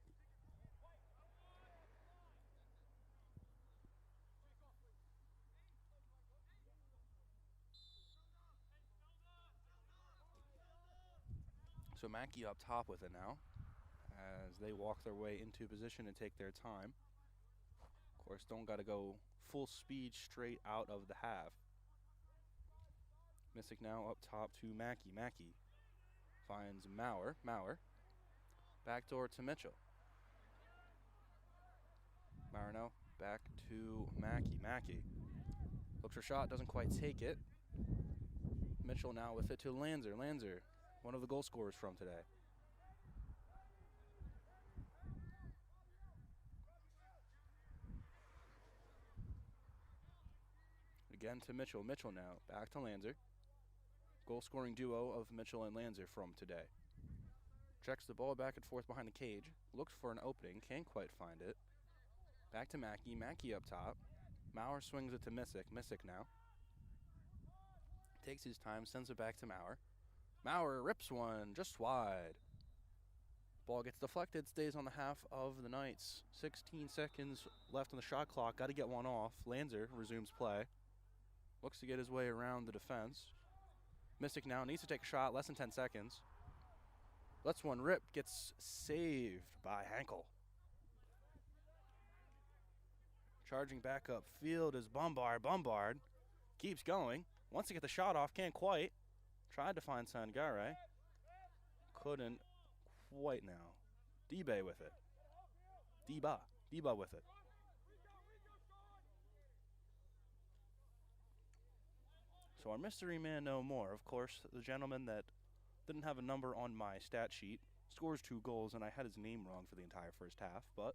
So Mackey up top with it now as they walk their way into position and take their time. Of course, don't got to go full speed straight out of the half. Missick now up top to Mackey. Mackey finds Maurer. Maurer. Backdoor to Mitchell. Marino back to Mackey. Mackey looks for shot, doesn't quite take it. Mitchell now with it to Lanzer. Lanzer, one of the goal scorers from today. Again to Mitchell. Mitchell now back to Lanzer. Goal scoring duo of Mitchell and Lanzer from today. Checks the ball back and forth behind the cage. Looks for an opening. Can't quite find it. Back to Mackey. Mackey up top. Maurer swings it to Missick. Missick now. Takes his time. Sends it back to Maurer. Maurer rips one just wide. Ball gets deflected. Stays on the half of the Knights. 16 seconds left on the shot clock. Got to get one off. Lanzer resumes play. Looks to get his way around the defense. Missick now needs to take a shot. Less than 10 seconds. Lets one rip. Gets saved by Hankel. Charging back up field is Bombard. Bombard keeps going. Wants to get the shot off. Can't quite. Tried to find Sangare. Couldn't quite now. Dibe with it. Diba with it. So our mystery man no more. Of course, the gentleman that didn't have a number on my stat sheet scores 2 goals, and I had his name wrong for the entire first half, but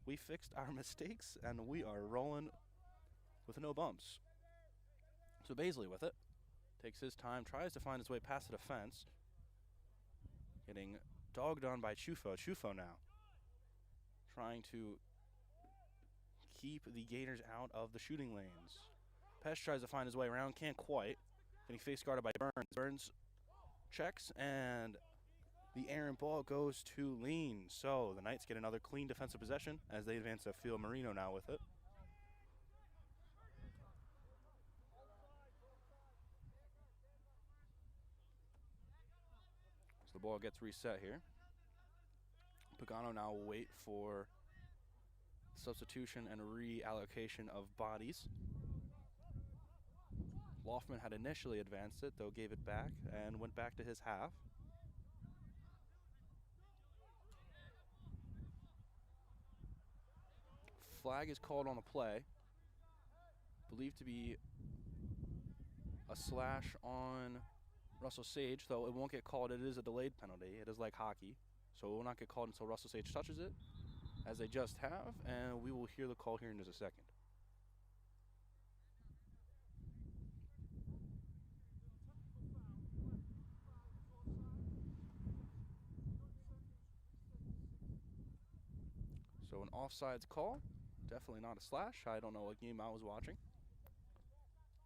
we fixed our mistakes, and we are rolling with no bumps. So Baisley with it. Takes his time, tries to find his way past the defense. Getting dogged on by Chufo. Chufo now trying to keep the Gators out of the shooting lanes. Pesh tries to find his way around, can't quite. Getting face guarded by Burns. Burns checks, and the errant ball goes to Lean. So the Knights get another clean defensive possession as they advance to field. Marino now with it. So the ball gets reset here. Pagano now will wait for substitution and reallocation of bodies. Loftman had initially advanced it, though gave it back and went back to his half. Flag is called on the play. Believed to be a slash on Russell Sage, though it won't get called. It is a delayed penalty. It is like hockey, so it will not get called until Russell Sage touches it, as they just have, and we will hear the call here in just a second. So an offsides call. Definitely not a slash. I don't know what game I was watching.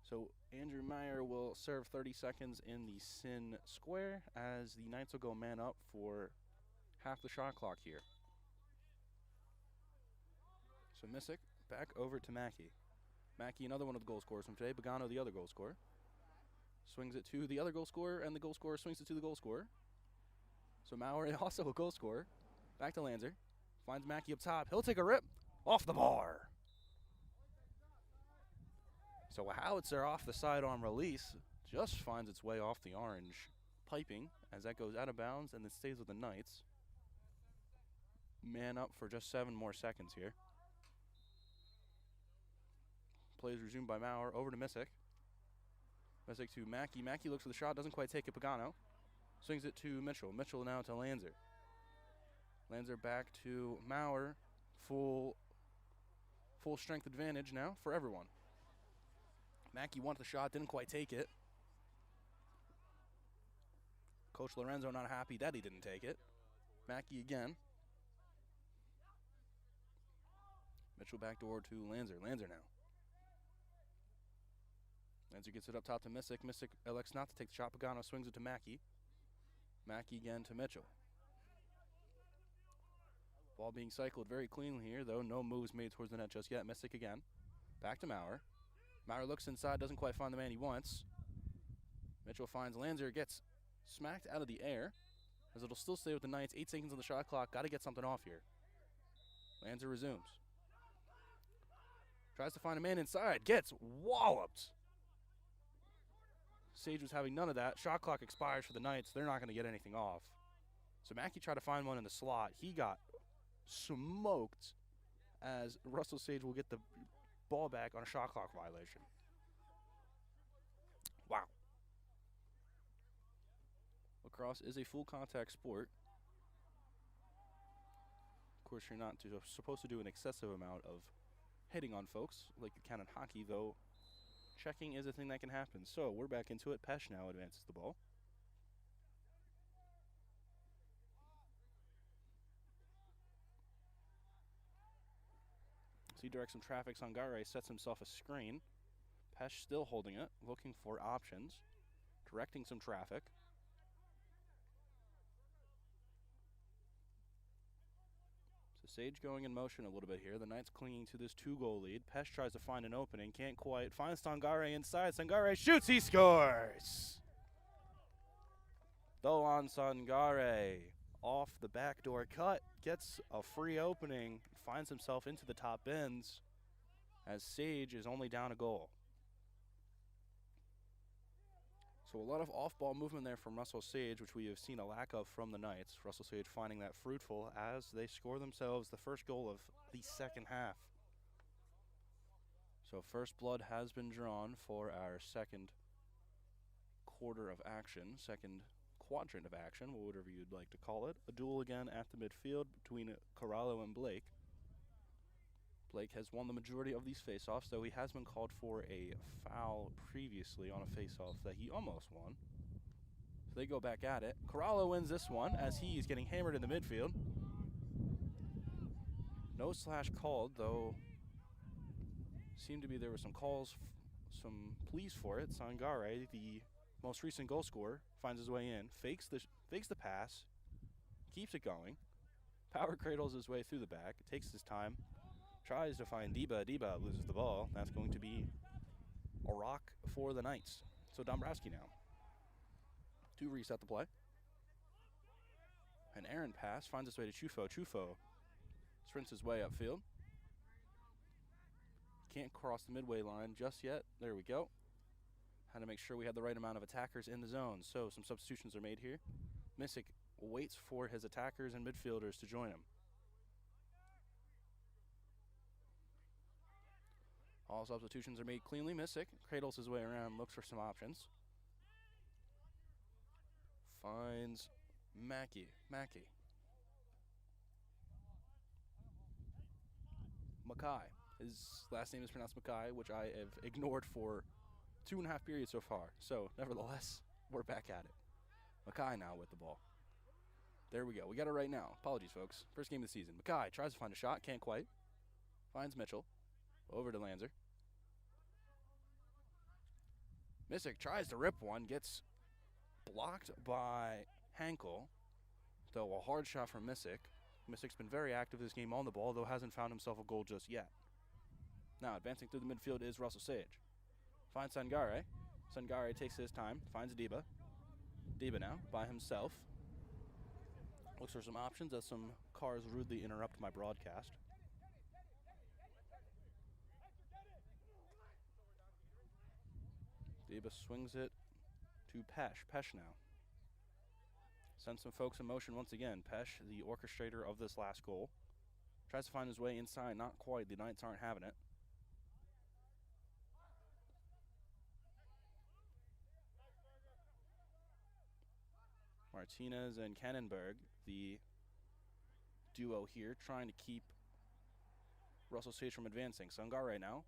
So Andrew Meyer will serve 30 seconds in the sin square as the Knights will go man up for half the shot clock here. So Missick back over to Mackey. Mackey, another one of the goal scorers from today. Bogano, the other goal scorer. Swings it to the other goal scorer, and the goal scorer swings it to the goal scorer. So Maurer, also a goal scorer. Back to Lanzer. Finds Mackey up top. He'll take a rip. Off the bar. So a howitzer off the sidearm release just finds its way off the orange piping as that goes out of bounds and it stays with the Knights. Man up for just 7 more seconds here. Play is resumed by Maurer. Over to Missick. Missick to Mackey. Mackey looks for the shot. Doesn't quite take it. Pagano swings it to Mitchell. Mitchell now to Lanzer. Lanzer back to Maurer. Full strength advantage now for everyone. Mackey wanted the shot. Didn't quite take it. Coach Lorenzo not happy that he didn't take it. Mackey again. Mitchell backdoor to Lanzer. Lanzer now. Lanzer gets it up top to Missick. Missick elects not to take the shot. Pagano swings it to Mackey. Mackey again to Mitchell. Ball being cycled very cleanly here, though. No moves made towards the net just yet. Missick again. Back to Maurer. Maurer looks inside, doesn't quite find the man he wants. Mitchell finds Lanzer, gets smacked out of the air, as it'll still stay with the Knights. 8 seconds on the shot clock. Got to get something off here. Lanzer resumes. Tries to find a man inside. Gets walloped. Sage was having none of that. Shot clock expires for the Knights. They're not going to get anything off. So Mackey tried to find one in the slot. He got smoked as Russell Sage will get the ball back on a shot clock violation. Wow. Lacrosse is a full contact sport. Of course, you're not supposed to do an excessive amount of hitting on folks like you can in hockey, though checking is a thing that can happen. So we're back into it. Pesh now advances the ball. So he directs some traffic. Sangare sets himself a screen. Pesh still holding it, looking for options, directing some traffic. So Sage going in motion a little bit here. The Knights clinging to this 2-goal lead. Pesh tries to find an opening, can't quite. Finds Sangare inside. Sangare shoots, he scores! Dolan Sangare off the backdoor cut, gets a free opening, finds himself into the top bins as Sage is only down a goal. So a lot of off-ball movement there from Russell Sage, which we have seen a lack of from the Knights. Russell Sage finding that fruitful as they score themselves the first goal of the second half. So first blood has been drawn for our second quarter of action, second quadrant of action, whatever you'd like to call it. A duel again at the midfield between Corallo and Blake. Blake has won the majority of these faceoffs, though he has been called for a foul previously on a faceoff that he almost won. So they go back at it. Corallo wins this one as he is getting hammered in the midfield. No slash called, though seemed to be there were some calls, some pleas for it. Sangare, the most recent goal scorer, finds his way in, fakes the pass, keeps it going. Power cradles his way through the back, takes his time, tries to find Deba. Deba loses the ball. That's going to be a rock for the Knights. So Dombrowski now to reset the play. An errant pass finds its way to Chufo. Chufo sprints his way upfield. Can't cross the midway line just yet. There we go. Had to make sure we had the right amount of attackers in the zone. So some substitutions are made here. Missick waits for his attackers and midfielders to join him. All substitutions are made cleanly. Missick cradles his way around, looks for some options. Finds Mackey. Mackay. His last name is pronounced Mackay, which I have ignored for 2.5 periods so far. So, nevertheless, we're back at it. Mackay now with the ball. There we go. We got it right now. Apologies, folks. First game of the season. Mackay tries to find a shot. Can't quite. Finds Mitchell. Over to Lanzer. Missick tries to rip one. Gets blocked by Hankel. Though a hard shot from Missick. Missick's been very active this game on the ball, though hasn't found himself a goal just yet. Now, advancing through the midfield is Russell Sage. Finds Sangare. Sangare takes his time. Finds Deba. Deba now by himself. Looks for some options as some cars rudely interrupt my broadcast. Deba swings it to Pesh. Pesh now. Sends some folks in motion once again. Pesh, the orchestrator of this last goal. Tries to find his way inside. Not quite. The Knights aren't having it. Martinez and Kannenberg, the duo here, trying to keep Russell Sage from advancing. Sangare now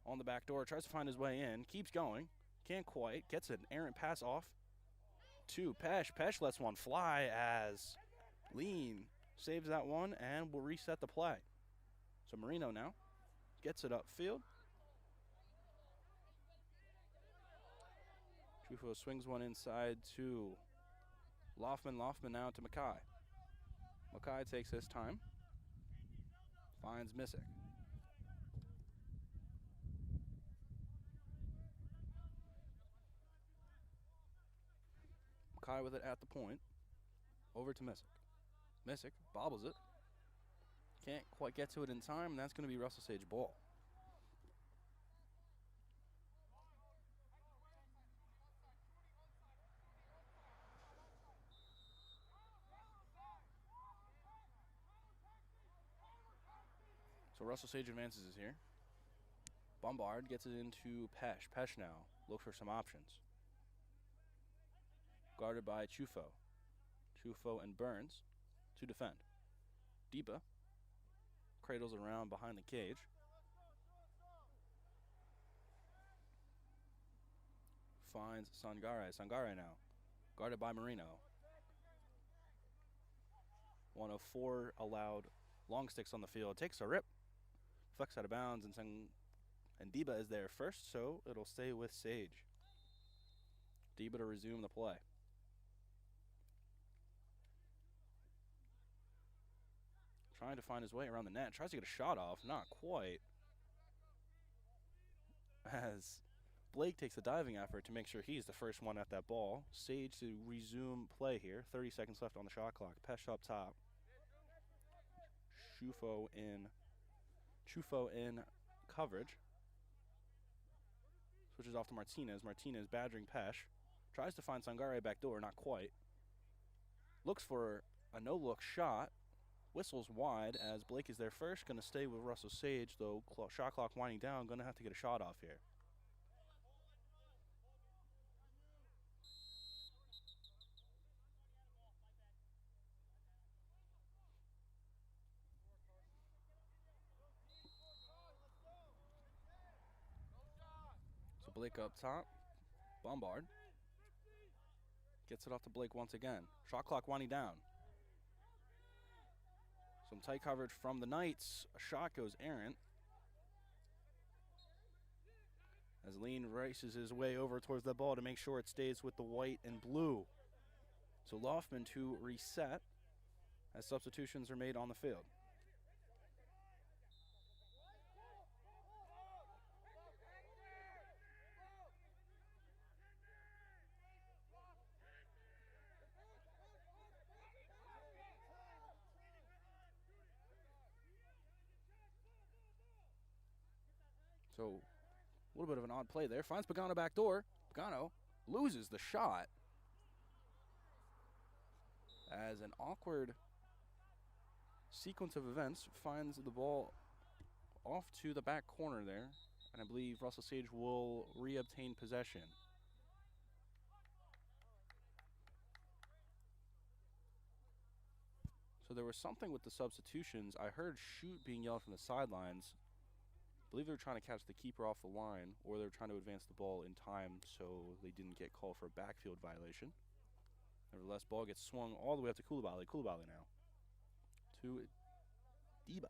on the back door, tries to find his way in, keeps going, can't quite, gets an errant pass off to Pesh. Pesh lets one fly as Lean saves that one and will reset the play. So Marino now gets it upfield. Trufo swings one inside to Loftman. Loftman now to Mackay. Mackay takes his time. Finds Missick. Mackay with it at the point. Over to Missick. Missick bobbles it. Can't quite get to it in time, and that's going to be Russell Sage ball. So Russell Sage advances here. Bombard gets it into Pesh. Pesh now looks for some options. Guarded by Chufo. Chufo and Burns to defend. Deba cradles around behind the cage. Finds Sangare. Sangare now guarded by Marino. 1 of 4 allowed long sticks on the field. Takes a rip. Flex out of bounds, and Deba is there first, so it'll stay with Sage. Deba to resume the play. Trying to find his way around the net. Tries to get a shot off. Not quite. As Blake takes a diving effort to make sure he's the first one at that ball. Sage to resume play here. 30 seconds left on the shot clock. Pesh up top. Chufo in coverage. Switches off to Martinez. Martinez badgering Pesh. Tries to find Sangare back door. Not quite. Looks for a no-look shot. Whistles wide as Blake is there first. Going to stay with Russell Sage, though. Shot clock winding down. Going to have to get a shot off here. So Blake up top. Bombard. Gets it off to Blake once again. Shot clock winding down. Some tight coverage from the Knights. A shot goes errant. As Lean races his way over towards the ball to make sure it stays with the white and blue. So Loftman to reset as substitutions are made on the field. So, a little bit of an odd play there. Finds Pagano back door. Pagano loses the shot. As an awkward sequence of events finds the ball off to the back corner there. And I believe Russell Sage will re-obtain possession. So there was something with the substitutions. I heard shoot being yelled from the sidelines. I believe they were trying to catch the keeper off the line, or they were trying to advance the ball in time so they didn't get called for a backfield violation. Nevertheless, ball gets swung all the way up to Koulibaly. Koulibaly now to Deba.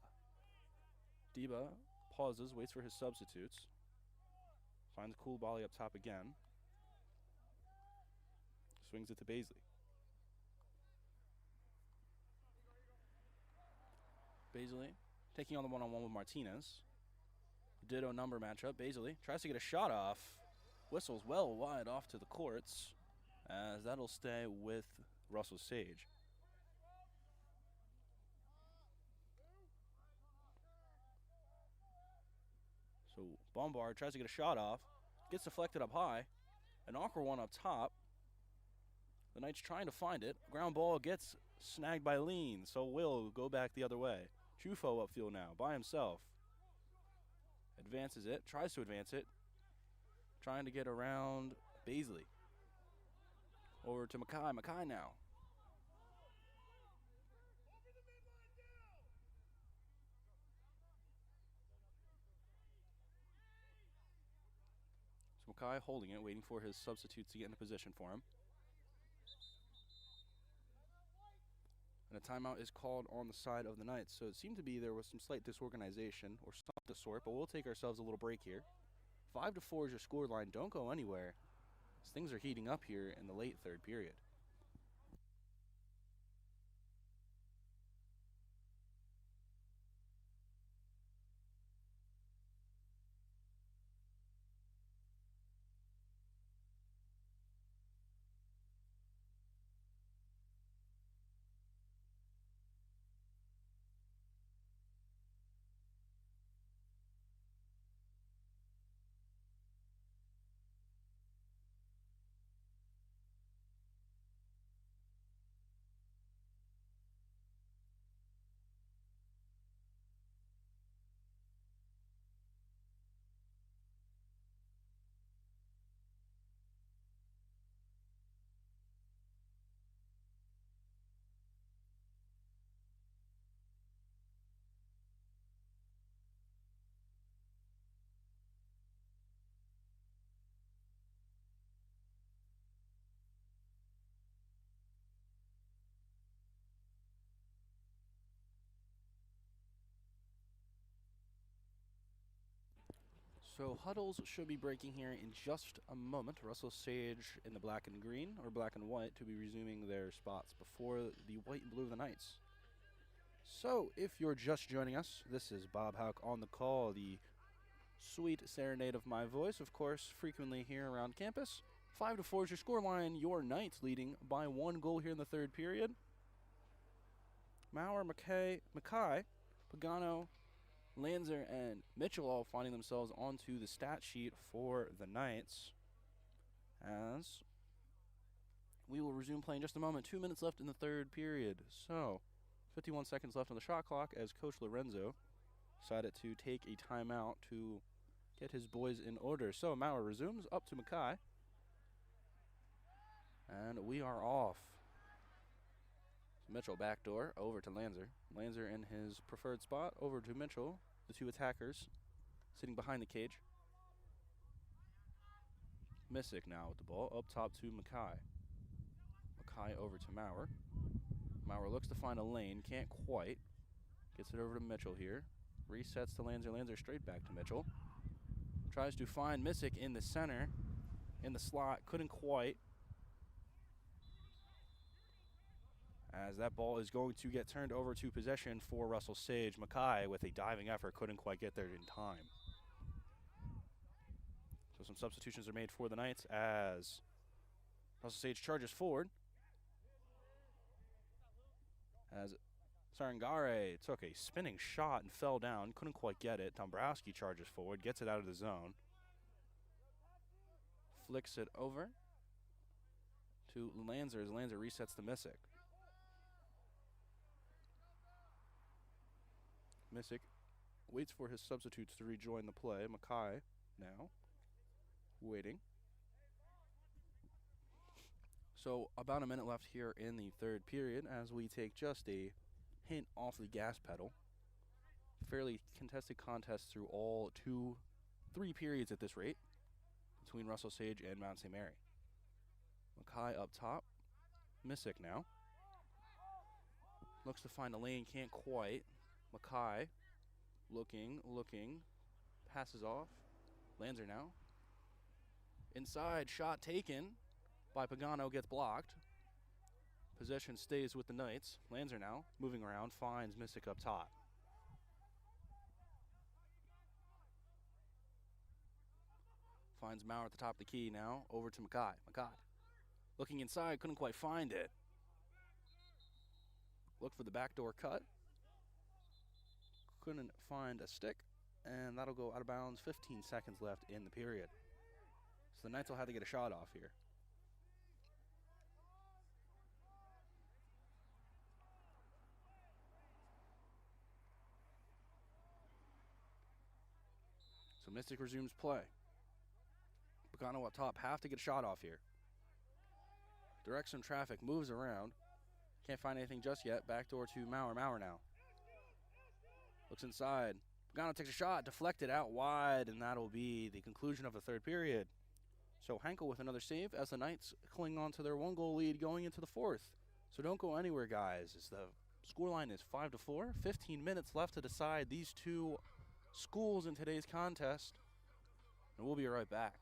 Deba pauses, waits for his substitutes. Finds Koulibaly up top again. Swings it to Baisley. Baisley taking on the one-on-one with Martinez. Ditto number matchup. Baisley tries to get a shot off. Whistles well wide off to the courts, as that'll stay with Russell Sage. So Bombard tries to get a shot off. Gets deflected up high. An awkward one up top. The Knights trying to find it. Ground ball gets snagged by Lean, so will go back the other way. Chufo upfield now by himself. Advances it, tries to advance it. Trying to get around Baisley. Over to Mackay. Mackay now. So Mackay holding it, waiting for his substitutes to get into position for him. And a timeout is called on the side of the Knights. So it seemed to be there was some slight disorganization or something of the sort, but we'll take ourselves a little break here. 5-4 is your scoreline. Don't go anywhere, as things are heating up here in the late third period. So huddles should be breaking here in just a moment. Russell Sage in the black and green, or black and white, to be resuming their spots before the white and blue of the Knights. So if you're just joining us, this is Bob Houck on the call, the sweet serenade of my voice, of course, frequently here around campus. 5-4 is your scoreline. Your Knights leading by 1 goal here in the third period. Maurer, Mackay, Pagano, Lanzer, and Mitchell all finding themselves onto the stat sheet for the Knights, as we will resume playing in just a moment. 2 minutes left in the third period. So 51 seconds left on the shot clock as Coach Lorenzo decided to take a timeout to get his boys in order. So Maurer resumes up to Mackay, and we are off. Mitchell backdoor over to Lanzer. Lanzer in his preferred spot over to Mitchell. The two attackers sitting behind the cage. Missick now with the ball up top to Mackay. Mackay over to Maurer. Maurer looks to find a lane, can't quite. Gets it over to Mitchell here. Resets to Lanzer. Lanzer straight back to Mitchell. Tries to find Missick in the center, in the slot, couldn't quite. As that ball is going to get turned over to possession for Russell Sage. Mackay with a diving effort couldn't quite get there in time. So some substitutions are made for the Knights as Russell Sage charges forward. As Sarangare took a spinning shot and fell down, couldn't quite get it. Dombrowski charges forward, gets it out of the zone. Flicks it over to Lanzer as Lanzer resets to Missick. Missick waits for his substitutes to rejoin the play. Mackay now waiting. So about a minute left here in the third period as we take just a hint off the gas pedal. Fairly contested contest through all 3 periods at this rate between Russell Sage and Mount St. Mary. Mackay up top. Missick now. Looks to find a lane, can't quite. Mackay looking. Passes off. Lanzer now. Inside, shot taken by Pagano, gets blocked. Possession stays with the Knights. Lanzer now, moving around, finds Missick up top. Finds Maurer at the top of the key now, over to Mackay. Mackay looking inside, couldn't quite find it. Looked for the backdoor cut. Couldn't find a stick, and that'll go out of bounds. 15 seconds left in the period. So the Knights will have to get a shot off here. So Mystic resumes play. Pagano up top, have to get a shot off here. Directs some traffic, moves around. Can't find anything just yet. Backdoor to Maurer. Maurer now. Looks inside. Pagano takes a shot, deflected out wide, and that'll be the conclusion of the third period. So Henkel with another save as the Knights cling on to their 1-goal lead going into the fourth. So don't go anywhere, guys, as the scoreline is 5-4. 15 minutes left to decide these two schools in today's contest, and we'll be right back.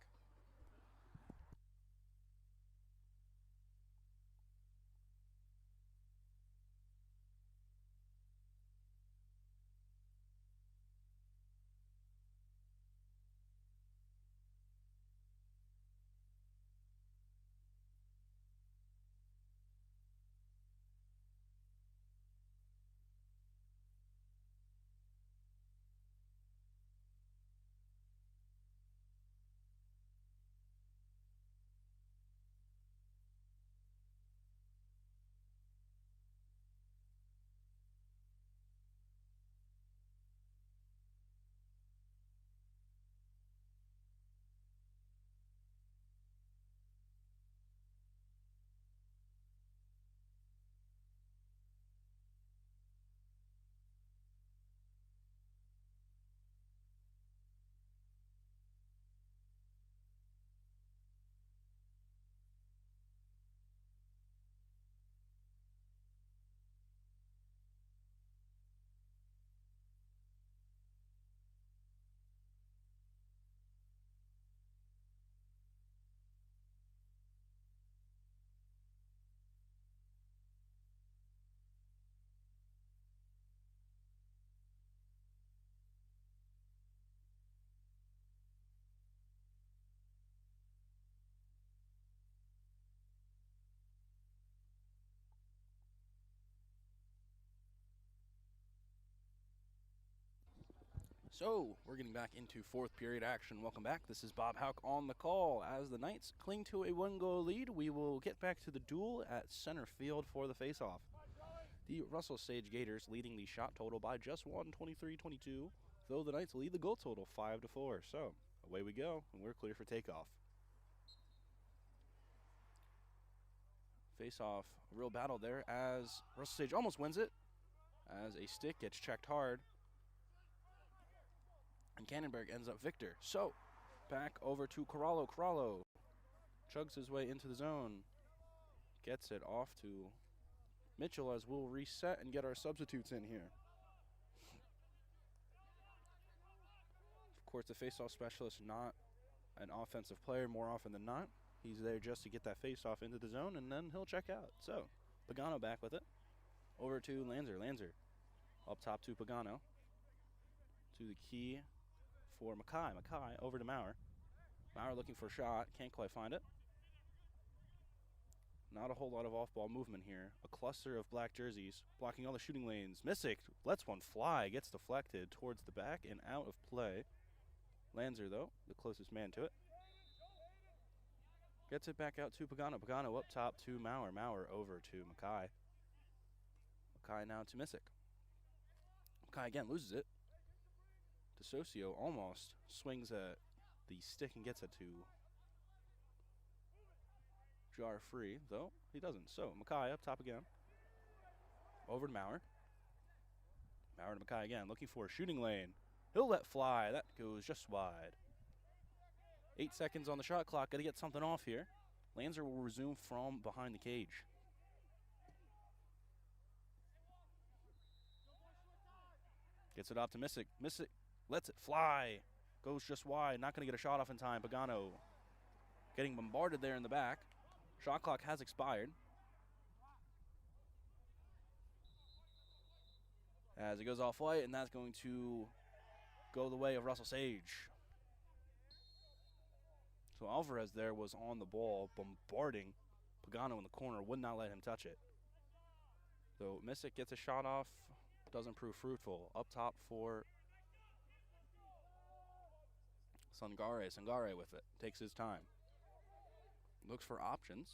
So, we're getting back into fourth period action. Welcome back. This is Bob Hauk on the call. As the Knights cling to a 1-goal lead, we will get back to the duel at center field for the faceoff. The Russell Sage Gators leading the shot total by just one, 23-22, though the Knights lead the goal total 5-4. So, away we go, and we're clear for takeoff. Faceoff, a real battle there as Russell Sage almost wins it, as a stick gets checked hard. And Cannonberg ends up victor. So, back over to Corallo. Corallo chugs his way into the zone. Gets it off to Mitchell as we'll reset and get our substitutes in here. Of course, the faceoff specialist, not an offensive player more often than not. He's there just to get that faceoff into the zone, and then he'll check out. So, Pagano back with it. Over to Lanzer. Lanzer up top to Pagano. To the key for Mackay. Mackay over to Maurer. Maurer looking for a shot. Can't quite find it. Not a whole lot of off-ball movement here. A cluster of black jerseys blocking all the shooting lanes. Missick lets one fly. Gets deflected towards the back and out of play. Lanzer, though, the closest man to it. Gets it back out to Pagano. Pagano up top to Maurer. Maurer over to Mackay. Mackay now to Missick. Mackay again loses it. DeSocio almost swings at the stick and gets it to jar free, though he doesn't. So Mackay up top again. Over to Maurer. Maurer to Mackay again, looking for a shooting lane. He'll let fly. That goes just wide. 8 seconds on the shot clock. Got to get something off here. Lanzer will resume from behind the cage. Gets it off to Missick. Missick lets it fly. Goes just wide. Not going to get a shot off in time. Pagano getting bombarded there in the back. Shot clock has expired. As it goes off white, and that's going to go the way of Russell Sage. So Alvarez there was on the ball, bombarding Pagano in the corner, would not let him touch it. So Missick gets a shot off, doesn't prove fruitful. Up top for Sangare. Sangare with it, takes his time. Looks for options.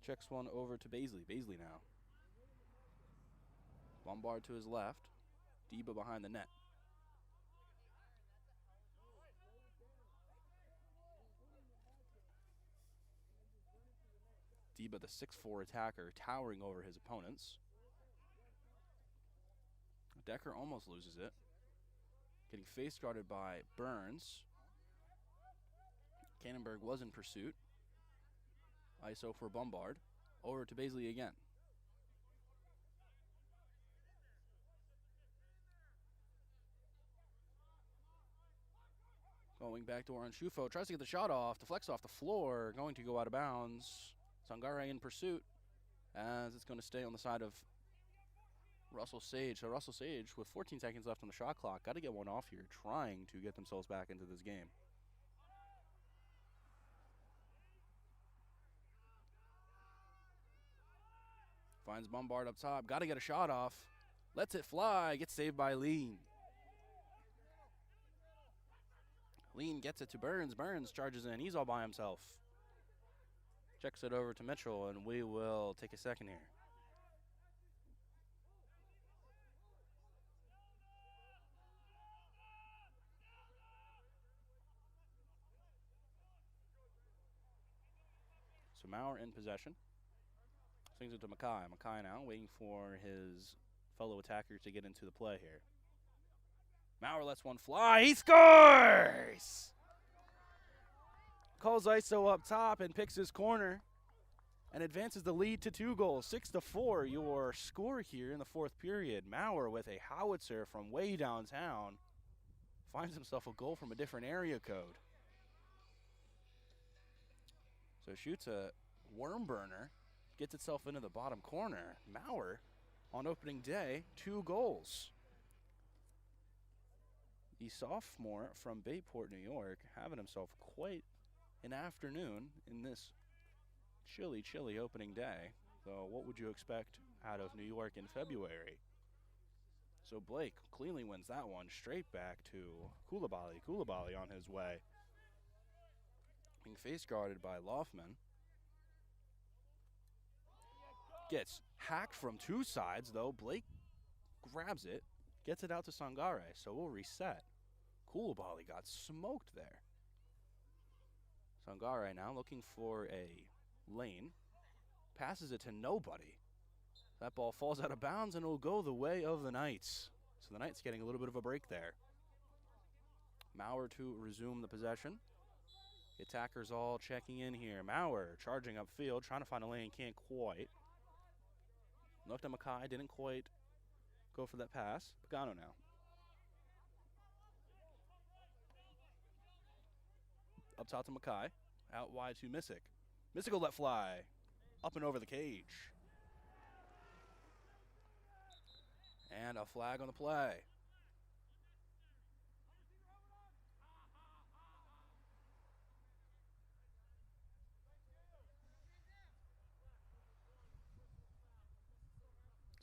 Checks one over to Baisley. Baisley now. Lombard to his left. Deba behind the net. Deba, the 6'4" attacker, towering over his opponents. Decker almost loses it. Getting face guarded by Burns. Cannonberg was in pursuit. ISO for Bombard. Over to Baisley again. Going back door on Shufo. Tries to get the shot off. Deflects off the floor. Going to go out of bounds. Sangare in pursuit. As it's going to stay on the side of Russell Sage. So Russell Sage with 14 seconds left on the shot clock. Got to get one off here. Trying to get themselves back into this game. Finds Bombard up top. Got to get a shot off. Lets it fly. Gets saved by Lean. Lean gets it to Burns. Burns charges in. He's all by himself. Checks it over to Mitchell, and we will take a second here. So Maurer in possession. Swings it to Mackay. Mackay now waiting for his fellow attackers to get into the play here. Maurer lets one fly. He scores! Calls ISO up top and picks his corner and advances the lead to 2 goals. 6-4, your score here in the fourth period. Maurer with a howitzer from way downtown finds himself a goal from a different area code. So shoots a worm burner, gets itself into the bottom corner. Maurer, on opening day, 2 goals. The sophomore from Bayport, New York, having himself quite an afternoon in this chilly, chilly opening day. So what would you expect out of New York in February? So Blake cleanly wins that one, straight back to Koulibaly. Koulibaly on his way. Being face guarded by Loffman. Gets hacked from 2 sides, though. Blake grabs it, gets it out to Sangare, so we'll reset. Koulibaly got smoked there. Sangare now looking for a lane. Passes it to nobody. That ball falls out of bounds and it will go the way of the Knights. So the Knights getting a little bit of a break there. Maurer to resume the possession. The attackers all checking in here. Maurer charging upfield, trying to find a lane, can't quite. Looked at Mackay, didn't quite go for that pass. Pagano now. Up top to Mackay. Out wide to Missick. Missick will let fly. Up and over the cage. And a flag on the play.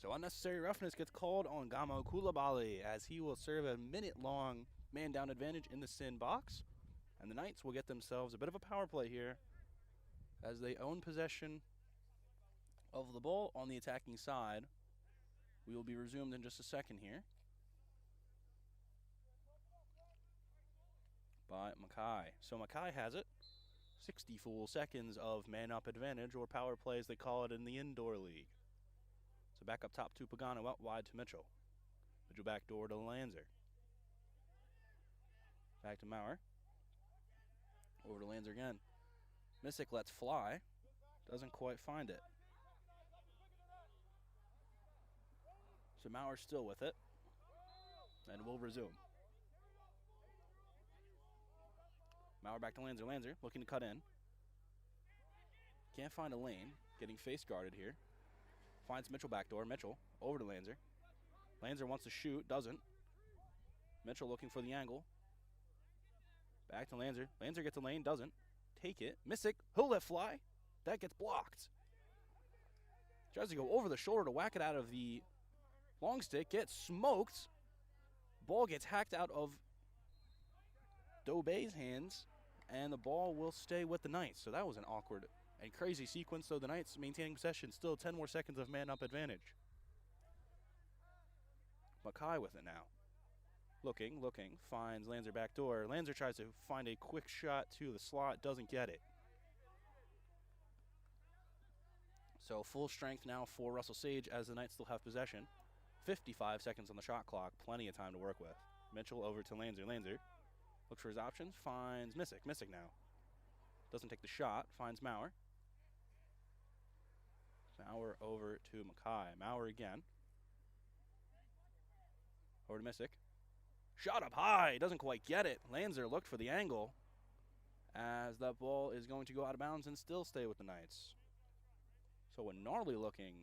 So unnecessary roughness gets called on Gamo Koulibaly as he will serve a minute-long man-down advantage in the sin box. And the Knights will get themselves a bit of a power play here as they own possession of the ball on the attacking side. We will be resumed in just a second here by Mackay. So Mackay has it. 60 full seconds of man-up advantage, or power play as they call it in the indoor league. So back up top to Pagano, out wide to Mitchell. Mitchell back door to Lanzer. Back to Maurer. Over to Lanzer again. Missick lets fly. Doesn't quite find it. So Maurer still with it. And we'll resume. Maurer back to Lanzer. Lanzer looking to cut in. Can't find a lane. Getting face guarded here. Finds Mitchell backdoor. Mitchell over to Lanzer. Lanzer wants to shoot. Doesn't. Mitchell looking for the angle. Back to Lanzer. Lanzer gets a lane. Doesn't. Take it. Missick. He'll let fly. That gets blocked. Tries to go over the shoulder to whack it out of the long stick. Gets smoked. Ball gets hacked out of Dobey's hands. And the ball will stay with the Knights. So that was an awkward and crazy sequence. So the Knights maintaining possession. Still 10 more seconds of man-up advantage. Mackay with it now. Looking. Finds Lanzer backdoor. Lanzer tries to find a quick shot to the slot. Doesn't get it. So full strength now for Russell Sage as the Knights still have possession. 55 seconds on the shot clock. Plenty of time to work with. Mitchell over to Lanzer. Lanzer looks for his options. Finds Missick. Missick now. Doesn't take the shot. Finds Maurer. Maurer over to Mackay. Maurer again. Over to Missick. Shot up high. Doesn't quite get it. Lanzer looked for the angle as that ball is going to go out of bounds and still stay with the Knights. So a gnarly looking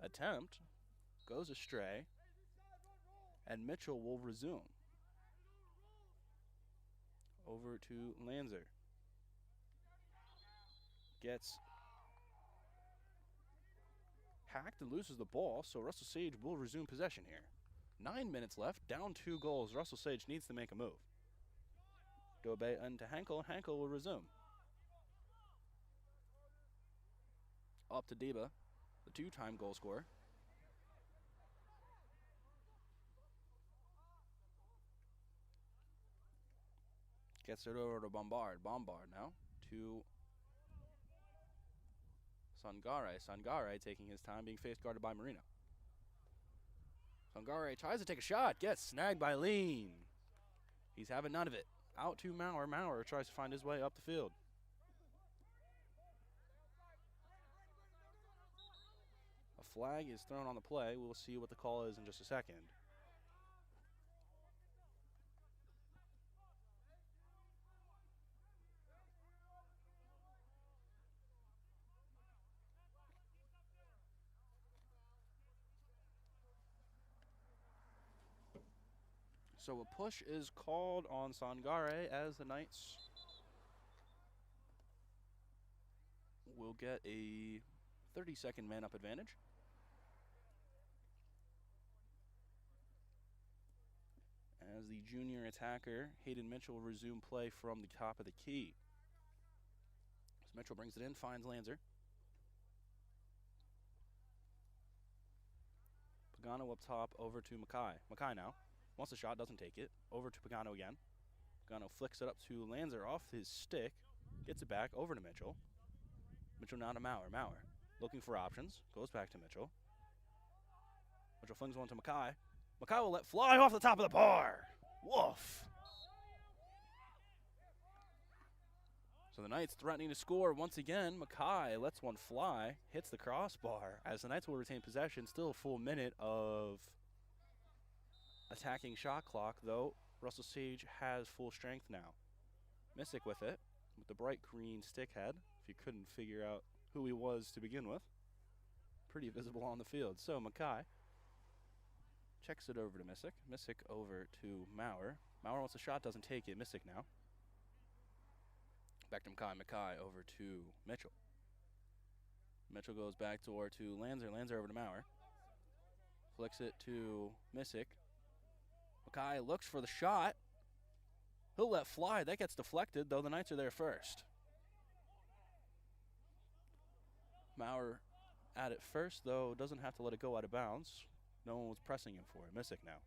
attempt goes astray, and Mitchell will resume. Over to Lanzer. Gets hacked and loses the ball, so Russell Sage will resume possession here. 9 minutes left, down 2 goals. Russell Sage needs to make a move. Dobey into Henkel. Henkel will resume. Up to Deba, the 2-time goal scorer. Gets it over to Bombard. Bombard now to Sangare. Sangare taking his time, being face guarded by Marino. Sangare tries to take a shot. Gets snagged by Lean. He's having none of it. Out to Maurer. Maurer tries to find his way up the field. A flag is thrown on the play. We'll see what the call is in just a second. So a push is called on Sangare as the Knights will get a 30-second man-up advantage. As the junior attacker, Hayden Mitchell, will resume play from the top of the key. As Mitchell brings it in, finds Lanzer. Pagano up top, over to Mackay. Mackay now. Wants the shot, doesn't take it. Over to Pagano again. Pagano flicks it up to Lanzer off his stick. Gets it back, over to Mitchell. Mitchell now to Maurer. Maurer looking for options. Goes back to Mitchell. Mitchell flings one to Mackay. Mackay will let fly off the top of the bar. Woof. So the Knights threatening to score once again. Mackay lets one fly. Hits the crossbar as the Knights will retain possession. Still a full minute of attacking shot clock, though. Russell Sage has full strength now. Missick with it, with the bright green stick head, if you couldn't figure out who he was to begin with. Pretty visible on the field. So Mackay checks it over to Missick. Missick over to Maurer. Maurer wants a shot, doesn't take it. Missick now. Back to Mackay. Mackay over to Mitchell. Mitchell goes back door to Lanzer. Lanzer over to Maurer. Flicks it to Missick. Mackay looks for the shot. He'll let fly. That gets deflected, though the Knights are there first. Maurer at it first, though, doesn't have to let it go out of bounds. No one was pressing him for it. Missick now.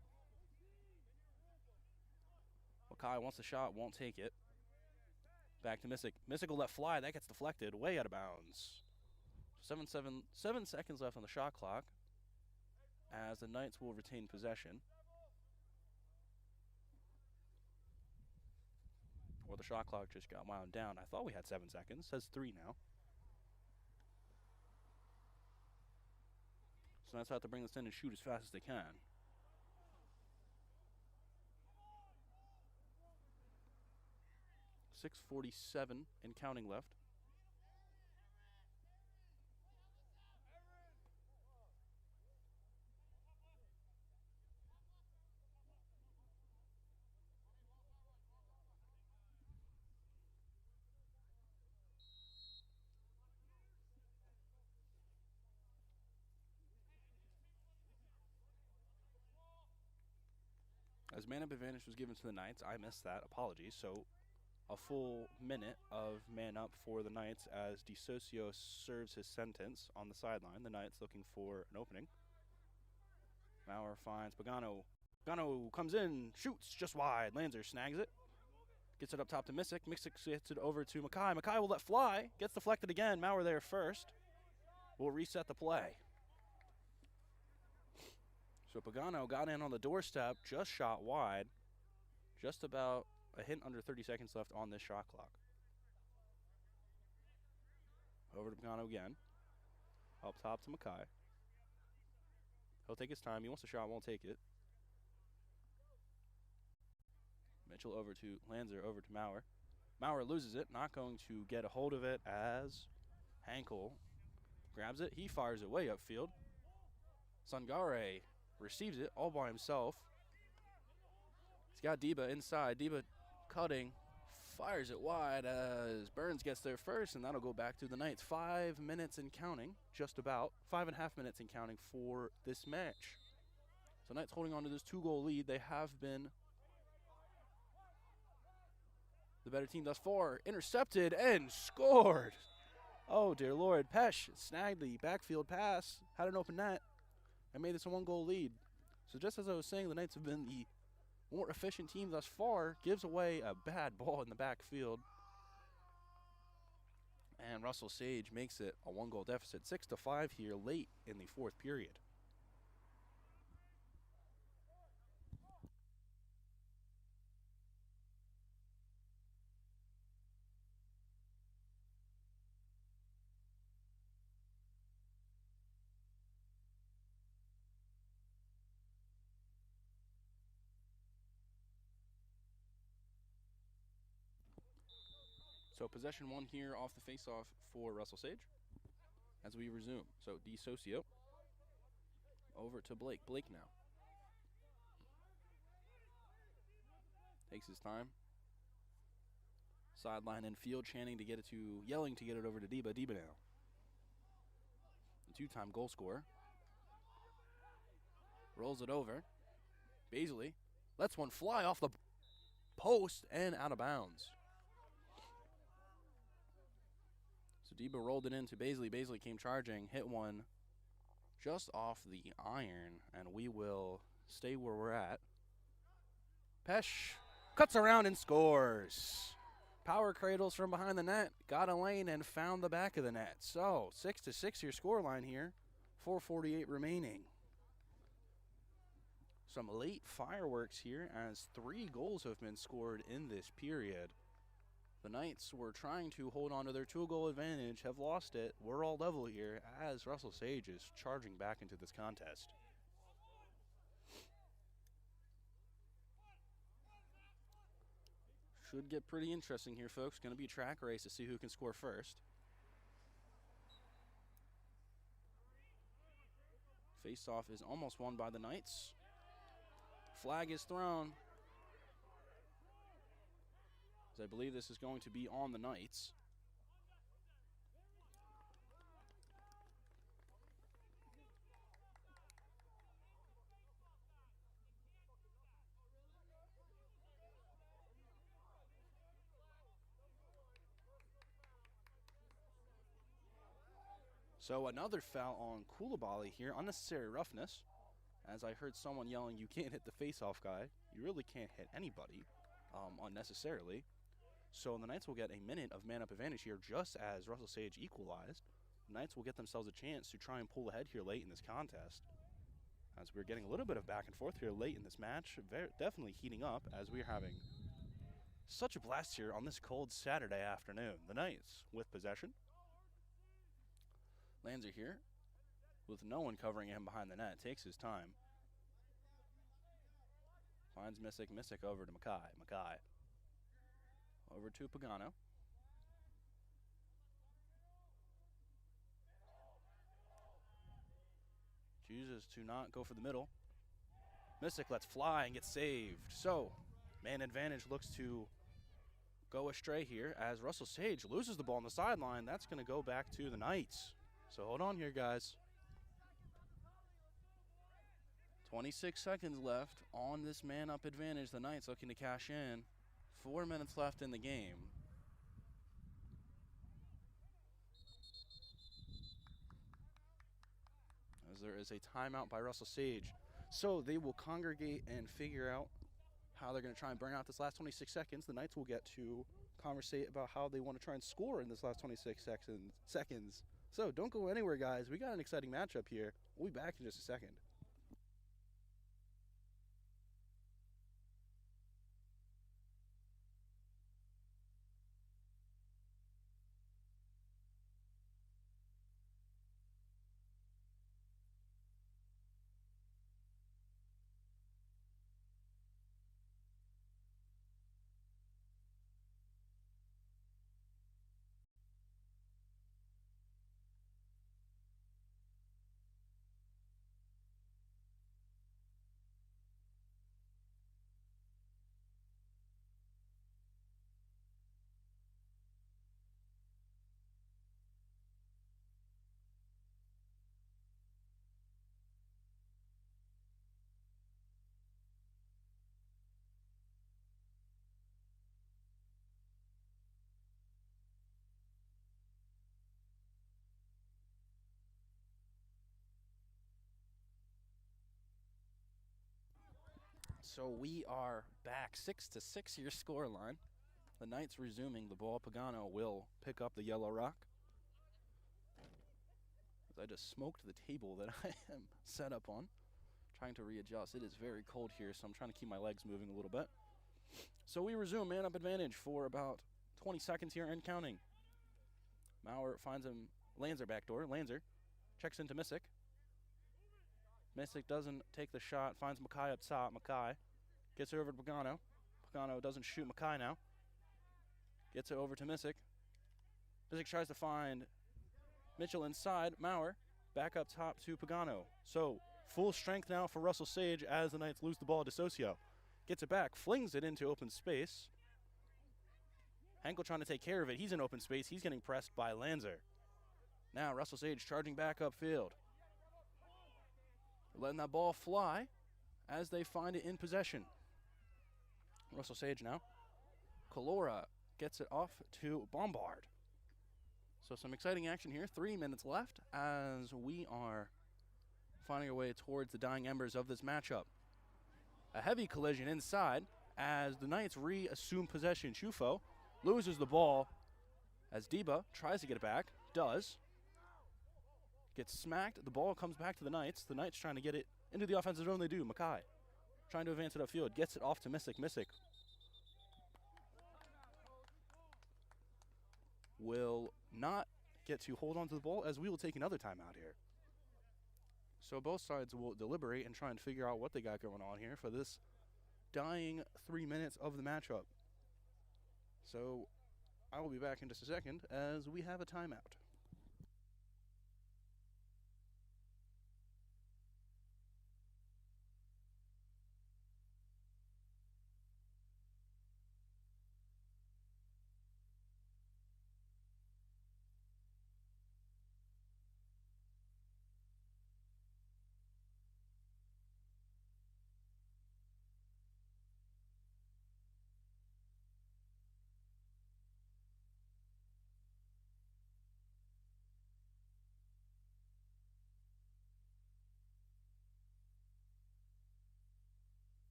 Mackay wants the shot, won't take it. Back to Missick. Missick will let fly. That gets deflected, way out of bounds. 7 seconds left on the shot clock as the Knights will retain possession. Or the shot clock just got wound down. I thought we had 7 seconds. Says 3 now. So Knights have to bring this in and shoot as fast as they can. .647 and counting left. As man-up advantage was given to the Knights, I missed that. Apologies. So a full minute of man-up for the Knights as DeSocio serves his sentence on the sideline. The Knights looking for an opening. Maurer finds Pagano. Pagano comes in, shoots just wide. Lanzer snags it. Gets it up top to Missick. Missick gets it over to Mackay. Mackay will let fly. Gets deflected again. Maurer there first. Will reset the play. So Pagano got in on the doorstep, just shot wide. Just about a hint under 30 seconds left on this shot clock. Over to Pagano again. Up top to Mackay. He'll take his time. He wants a shot, won't take it. Mitchell over to Lanzer, over to Maurer. Maurer loses it, not going to get a hold of it as Hankel grabs it. He fires it way upfield. Sangare receives it all by himself. He's got Deba inside. Deba cutting, fires it wide as Burns gets there first, and that'll go back to the Knights. 5 minutes and counting, just about. 5.5 minutes and counting for this match. So Knights holding on to this 2-goal lead. They have been the better team thus far. Intercepted and scored. Oh, dear Lord. Pesh snagged the backfield pass, had an open net, and made this a 1-goal lead. So just as I was saying, the Knights have been the more efficient team thus far. Gives away a bad ball in the backfield. And Russell Sage makes it a 1-goal deficit. 6-5 here late in the fourth period. So possession 1 here off the faceoff for Russell Sage as we resume. So DeSocio over to Blake. Blake now. Takes his time. Sideline and field chanting to get it to, yelling to get it over to Deba. Deba now. The 2-time goal scorer. Rolls it over. Baisley lets one fly off the post and out of bounds. So Deba rolled it into Baisley. Baisley came charging, hit one just off the iron, and we will stay where we're at. Pesh cuts around and scores. Power cradles from behind the net, got a lane and found the back of the net. So 6-6 your scoreline here, 4:48 remaining. Some late fireworks here as 3 goals have been scored in this period. The Knights were trying to hold on to their 2-goal advantage, have lost it. We're all level here as Russell Sage is charging back into this contest. Should get pretty interesting here, folks. Going to be a track race to see who can score first. Face-off is almost won by the Knights. Flag is thrown. I believe this is going to be on the Knights. So another foul on Koulibaly here, unnecessary roughness. As I heard someone yelling, you can't hit the face-off guy. You really can't hit anybody unnecessarily. So the Knights will get a minute of man-up advantage here just as Russell Sage equalized. The Knights will get themselves a chance to try and pull ahead here late in this contest. As we're getting a little bit of back and forth here late in this match, definitely heating up as we're having such a blast here on this cold Saturday afternoon. The Knights with possession. Lanzer here with no one covering him behind the net. Takes his time. Finds Missick. Missick over to Mackay. Mackay over to Pagano. Chooses to not go for the middle. Missick lets fly and gets saved. So, man advantage looks to go astray here as Russell Sage loses the ball on the sideline. That's going to go back to the Knights. So hold on here, guys. 26 seconds left on this man-up advantage. The Knights looking to cash in. 4 minutes left in the game. As there is a timeout by Russell Sage. So they will congregate and figure out how they're going to try and burn out this last 26 seconds. The Knights will get to conversate about how they want to try and score in this last 26 seconds. So don't go anywhere, guys. We got an exciting matchup here. We'll be back in just a second. So we are back 6-6 your scoreline. The Knights resuming the ball. Pagano will pick up the yellow rock. As I just smoked the table that I am set up on. Trying to readjust. It is very cold here, so I'm trying to keep my legs moving a little bit. So we resume man-up advantage for about 20 seconds here and counting. Maurer finds him. Lanzer backdoor. Lanzer checks into Missick. Missick doesn't take the shot. Finds Mackay up top. Mackay gets it over to Pagano. Pagano doesn't shoot Mackay now. Gets it over to Missick. Missick tries to find Mitchell inside. Maurer back up top to Pagano. So full strength now for Russell Sage as the Knights lose the ball to Socio. Gets it back. Flings it into open space. Henkel trying to take care of it. He's in open space. He's getting pressed by Lanzer. Now Russell Sage charging back upfield. Letting that ball fly as they find it in possession. Russell Sage now. Calora gets it off to Bombard. So some exciting action here. 3 minutes left as we are finding our way towards the dying embers of this matchup. A heavy collision inside as the Knights reassume possession. Chufo loses the ball as Deba tries to get it back. Does. Gets smacked. The ball comes back to the Knights. The Knights trying to get it into the offensive zone. They do. Mackay trying to advance it upfield. Gets it off to Missick. Missick will not get to hold on to the ball as we will take another timeout here. So both sides will deliberate and try and figure out what they got going on here for this dying 3 minutes of the matchup. So I will be back in just a second as we have a timeout.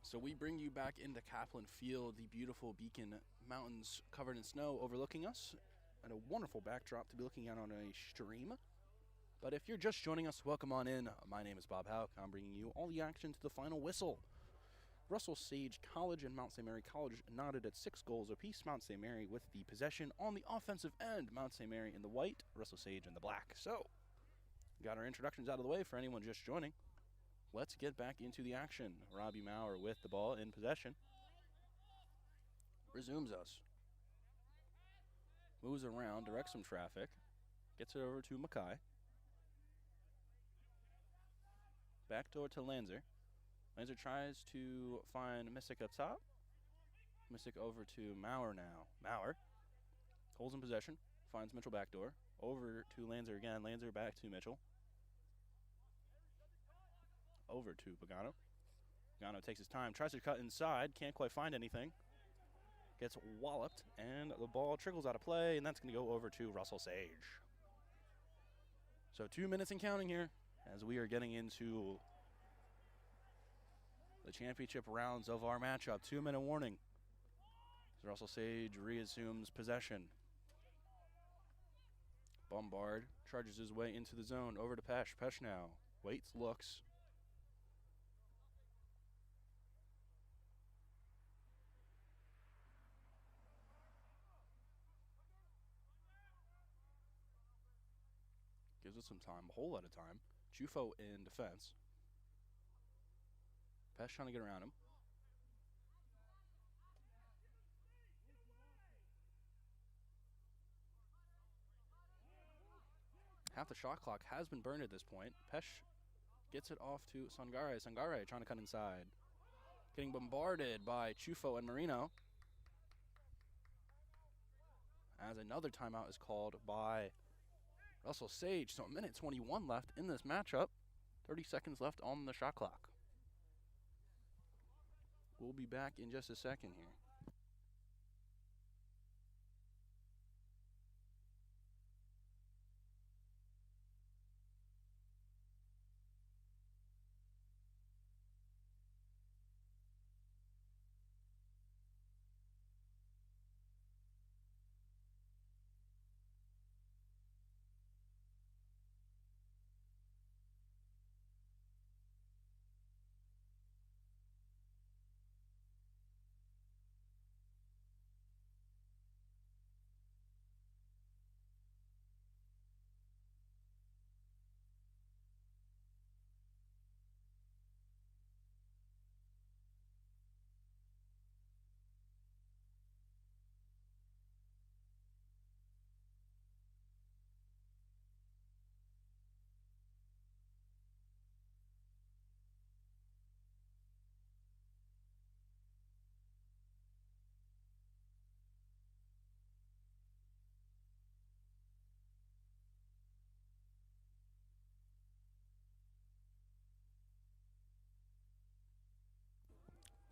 So we bring you back into Kaplan Field, the beautiful Beacon Mountains covered in snow overlooking us, and a wonderful backdrop to be looking at on a stream. But if you're just joining us, welcome on in. My name is Bob Houck. I'm bringing you all the action to the final whistle. Russell Sage College and Mount St. Mary College knotted at 6 goals apiece. Mount St. Mary with the possession on the offensive end. Mount St. Mary in the white, Russell Sage in the black. So, got our introductions out of the way for anyone just joining. Let's get back into the action. Robbie Maurer with the ball in possession. Resumes us. Moves around, directs some traffic. Gets it over to Mackay. Backdoor to Lanzer. Lanzer tries to find Missick up top. Missick over to Maurer now. Maurer holds in possession. Finds Mitchell backdoor. Over to Lanzer again. Lanzer back to Mitchell. Over to Pagano. Pagano takes his time. Tries to cut inside. Can't quite find anything. Gets walloped. And the ball trickles out of play. And that's going to go over to Russell Sage. So 2 minutes and counting here as we are getting into the championship rounds of our matchup. 2-minute warning. So Russell Sage reassumes possession. Bombard charges his way into the zone. Over to Pesh. Pesh now. Waits, looks. Gives it some time, a whole lot of time. Chufo in defense. Pesh trying to get around him. Half the shot clock has been burned at this point. Pesh gets it off to Sangare. Sangare trying to cut inside. Getting bombarded by Chufo and Marino. As another timeout is called by Russell Sage. So 1:21 left in this matchup. 30 seconds left on the shot clock. We'll be back in just a second here.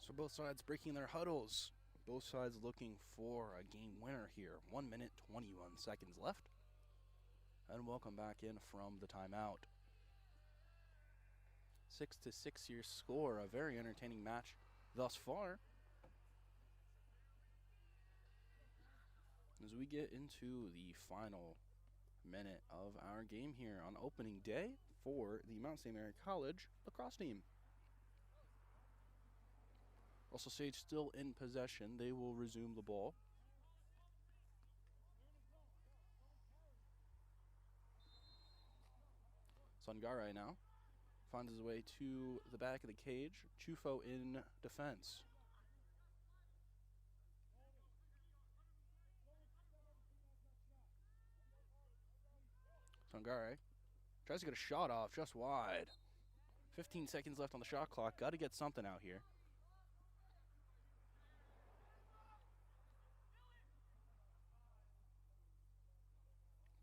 So both sides breaking their huddles. Both sides looking for a game winner here. 1:21 left. And welcome back in from the timeout. 6-6 your score. A very entertaining match thus far. As we get into the final minute of our game here on opening day for the Mount St. Mary College lacrosse team. Russell Sage still in possession. They will resume the ball. Sangare now finds his way to the back of the cage. Chufo in defense. Sangare tries to get a shot off just wide. 15 seconds left on the shot clock. Got to get something out here.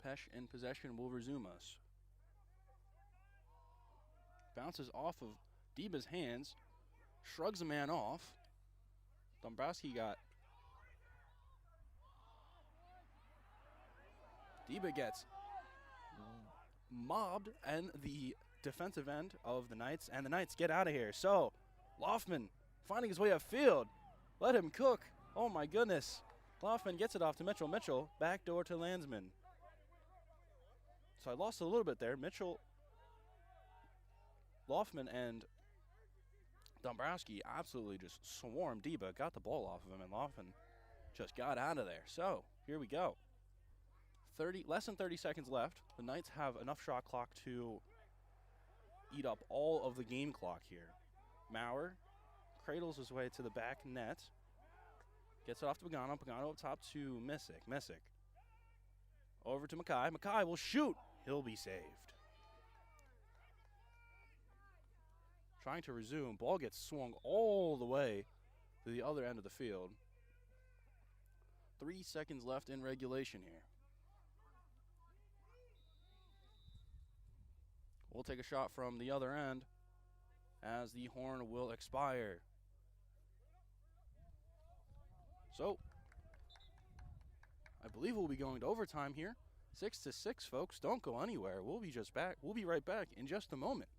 Pesh in possession will resume us. Bounces off of Deba's hands. Shrugs a man off. Dombrowski got. Deba gets mobbed, and the defensive end of the Knights, and the Knights get out of here. So, Loftman finding his way upfield. Let him cook. Oh my goodness. Loftman gets it off to Mitchell. Mitchell, backdoor to Landsman. So I lost a little bit there. Mitchell, Loftman, and Dombrowski absolutely just swarmed Deba, got the ball off of him, and Laughlin just got out of there. So here we go. Less than 30 seconds left. The Knights have enough shot clock to eat up all of the game clock here. Maurer cradles his way to the back net. Gets it off to Pagano. Pagano up top to Missick. Missick over to Mackay. Mackay will shoot. He'll be saved. Trying to resume. Ball gets swung all the way to the other end of the field. 3 seconds left in regulation here. We'll take a shot from the other end as the horn will expire. So, I believe we'll be going to overtime here. 6-6, folks. Don't go anywhere. We'll be right back in just a moment.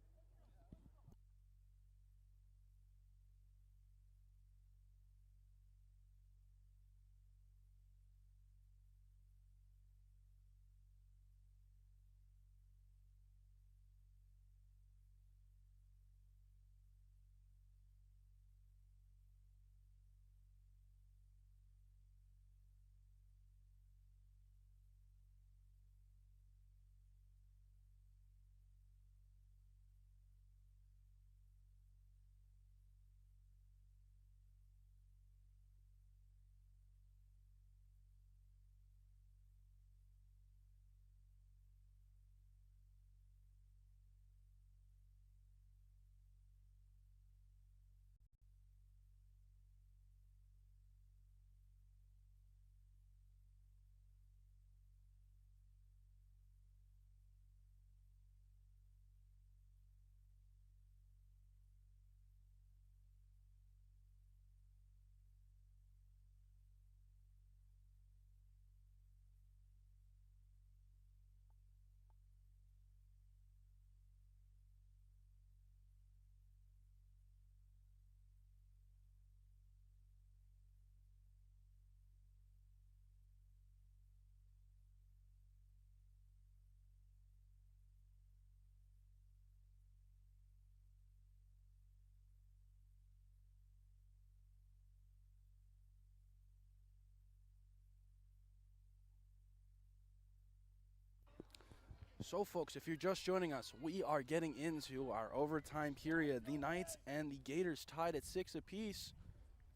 So, folks, if you're just joining us, we are getting into our overtime period. The Knights and the Gators tied at 6 apiece.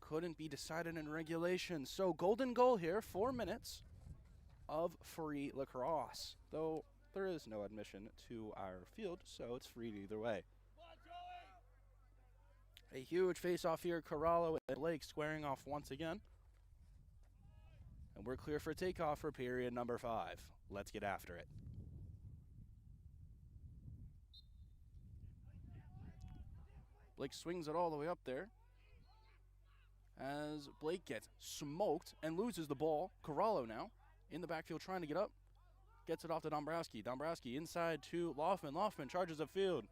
Couldn't be decided in regulation. So, golden goal here, 4 minutes of free lacrosse. Though there is no admission to our field, so it's free either way. A huge face-off here. Corallo and Blake squaring off once again. And we're clear for takeoff for period number 5. Let's get after it. Blake swings it all the way up there as Blake gets smoked and loses the ball. Corallo now in the backfield trying to get up. Gets it off to Dombrowski. Dombrowski inside to Laughlin. Laughlin charges upfield.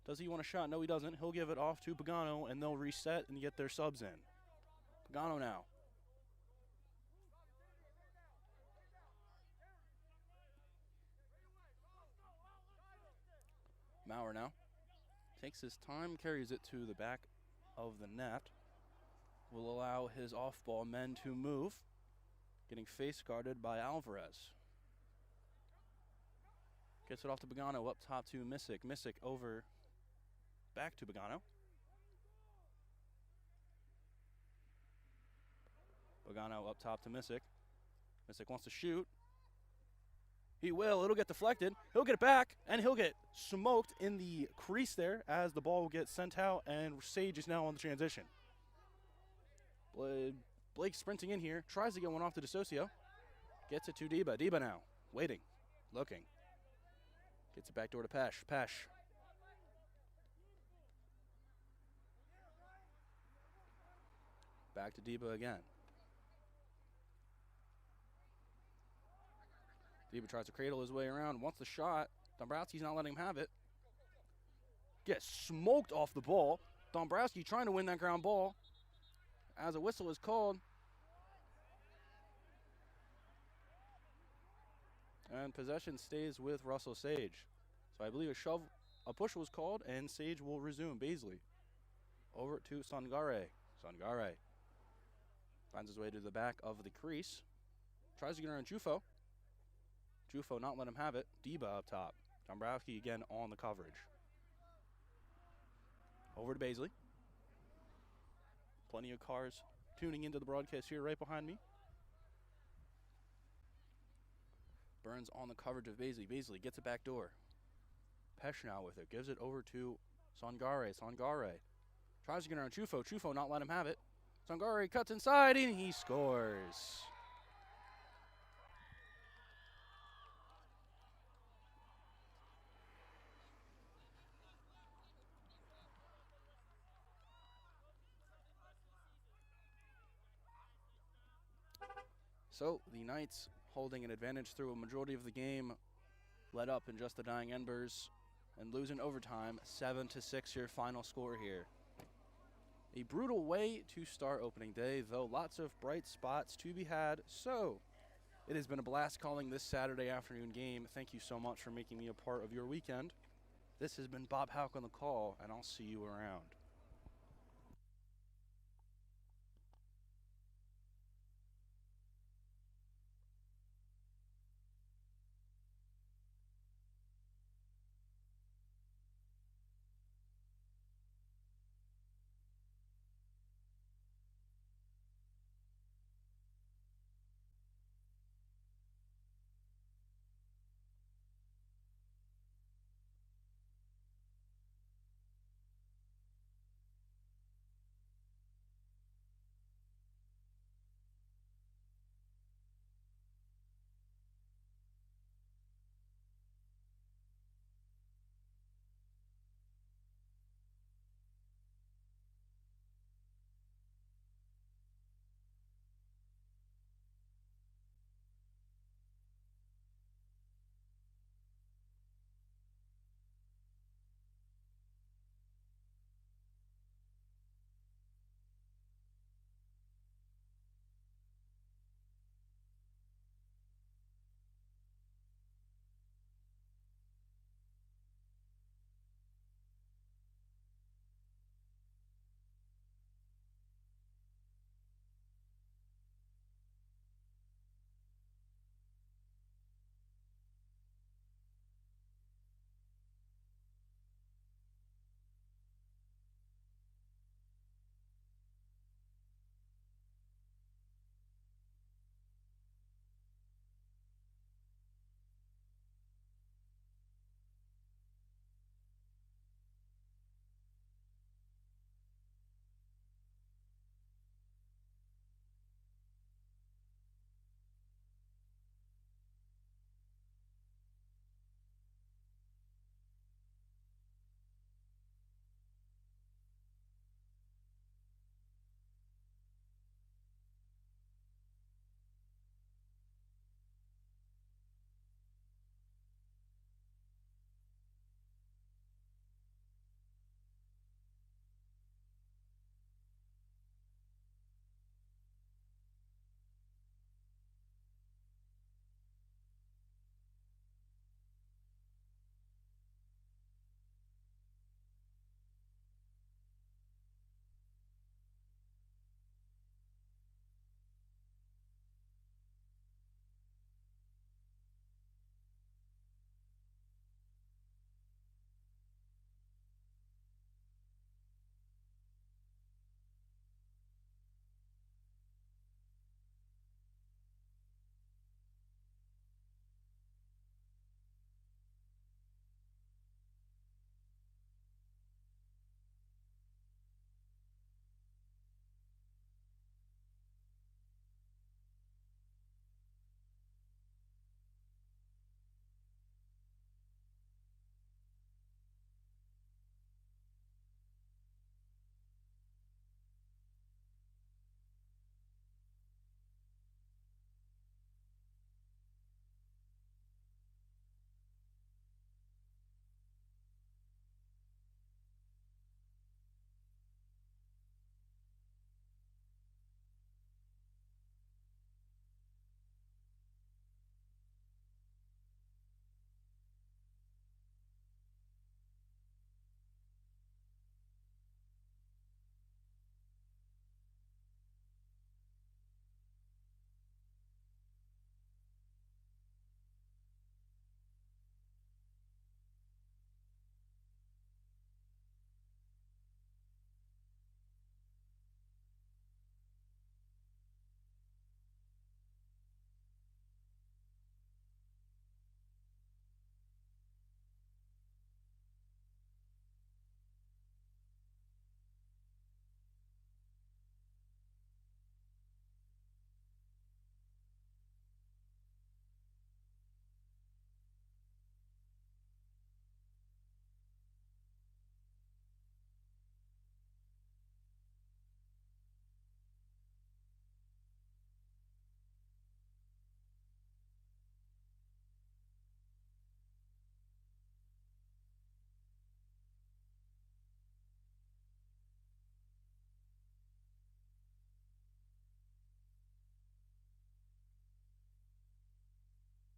Does he want a shot? No, he doesn't. He'll give it off to Pagano, and they'll reset and get their subs in. Pagano now. Maurer now. Takes his time, carries it to the back of the net. Will allow his off-ball men to move. Getting face guarded by Alvarez. Gets it off to Pagano, up top to Missick. Missick over, back to Pagano. Pagano up top to Missick. Missick wants to shoot. He will. It'll get deflected. He'll get it back, and he'll get smoked in the crease there as the ball will get sent out, and Sage is now on the transition. Blake sprinting in here, tries to get one off to DeSocio. Gets it to Deba. Deba now, waiting, looking. Gets it back door to Pesh. Pesh. Back to Deba again. Deba tries to cradle his way around, wants the shot. Dombrowski's not letting him have it. Gets smoked off the ball. Dombrowski trying to win that ground ball as a whistle is called. And possession stays with Russell Sage. So I believe a shove A push was called, and Sage will resume. Baisley over to Sangare. Sangare finds his way to the back of the crease. Tries to get around Jufo. Jufo not let him have it. Deba up top. Dombrowski again on the coverage. Over to Baisley. Plenty of cars tuning into the broadcast here right behind me. Burns on the coverage of Baisley. Baisley gets it back door. Pesh now with it. Gives it over to Sangare. Sangare tries to get around Chufo. Chufo not let him have it. Sangare cuts inside and he scores. So the Knights holding an advantage through a majority of the game, led up in just the dying embers and losing overtime 7-6 your final score here. A brutal way to start opening day, though lots of bright spots to be had. So it has been a blast calling this Saturday afternoon game. Thank you so much for making me a part of your weekend. This has been Bob Houck on the call, and I'll see you around.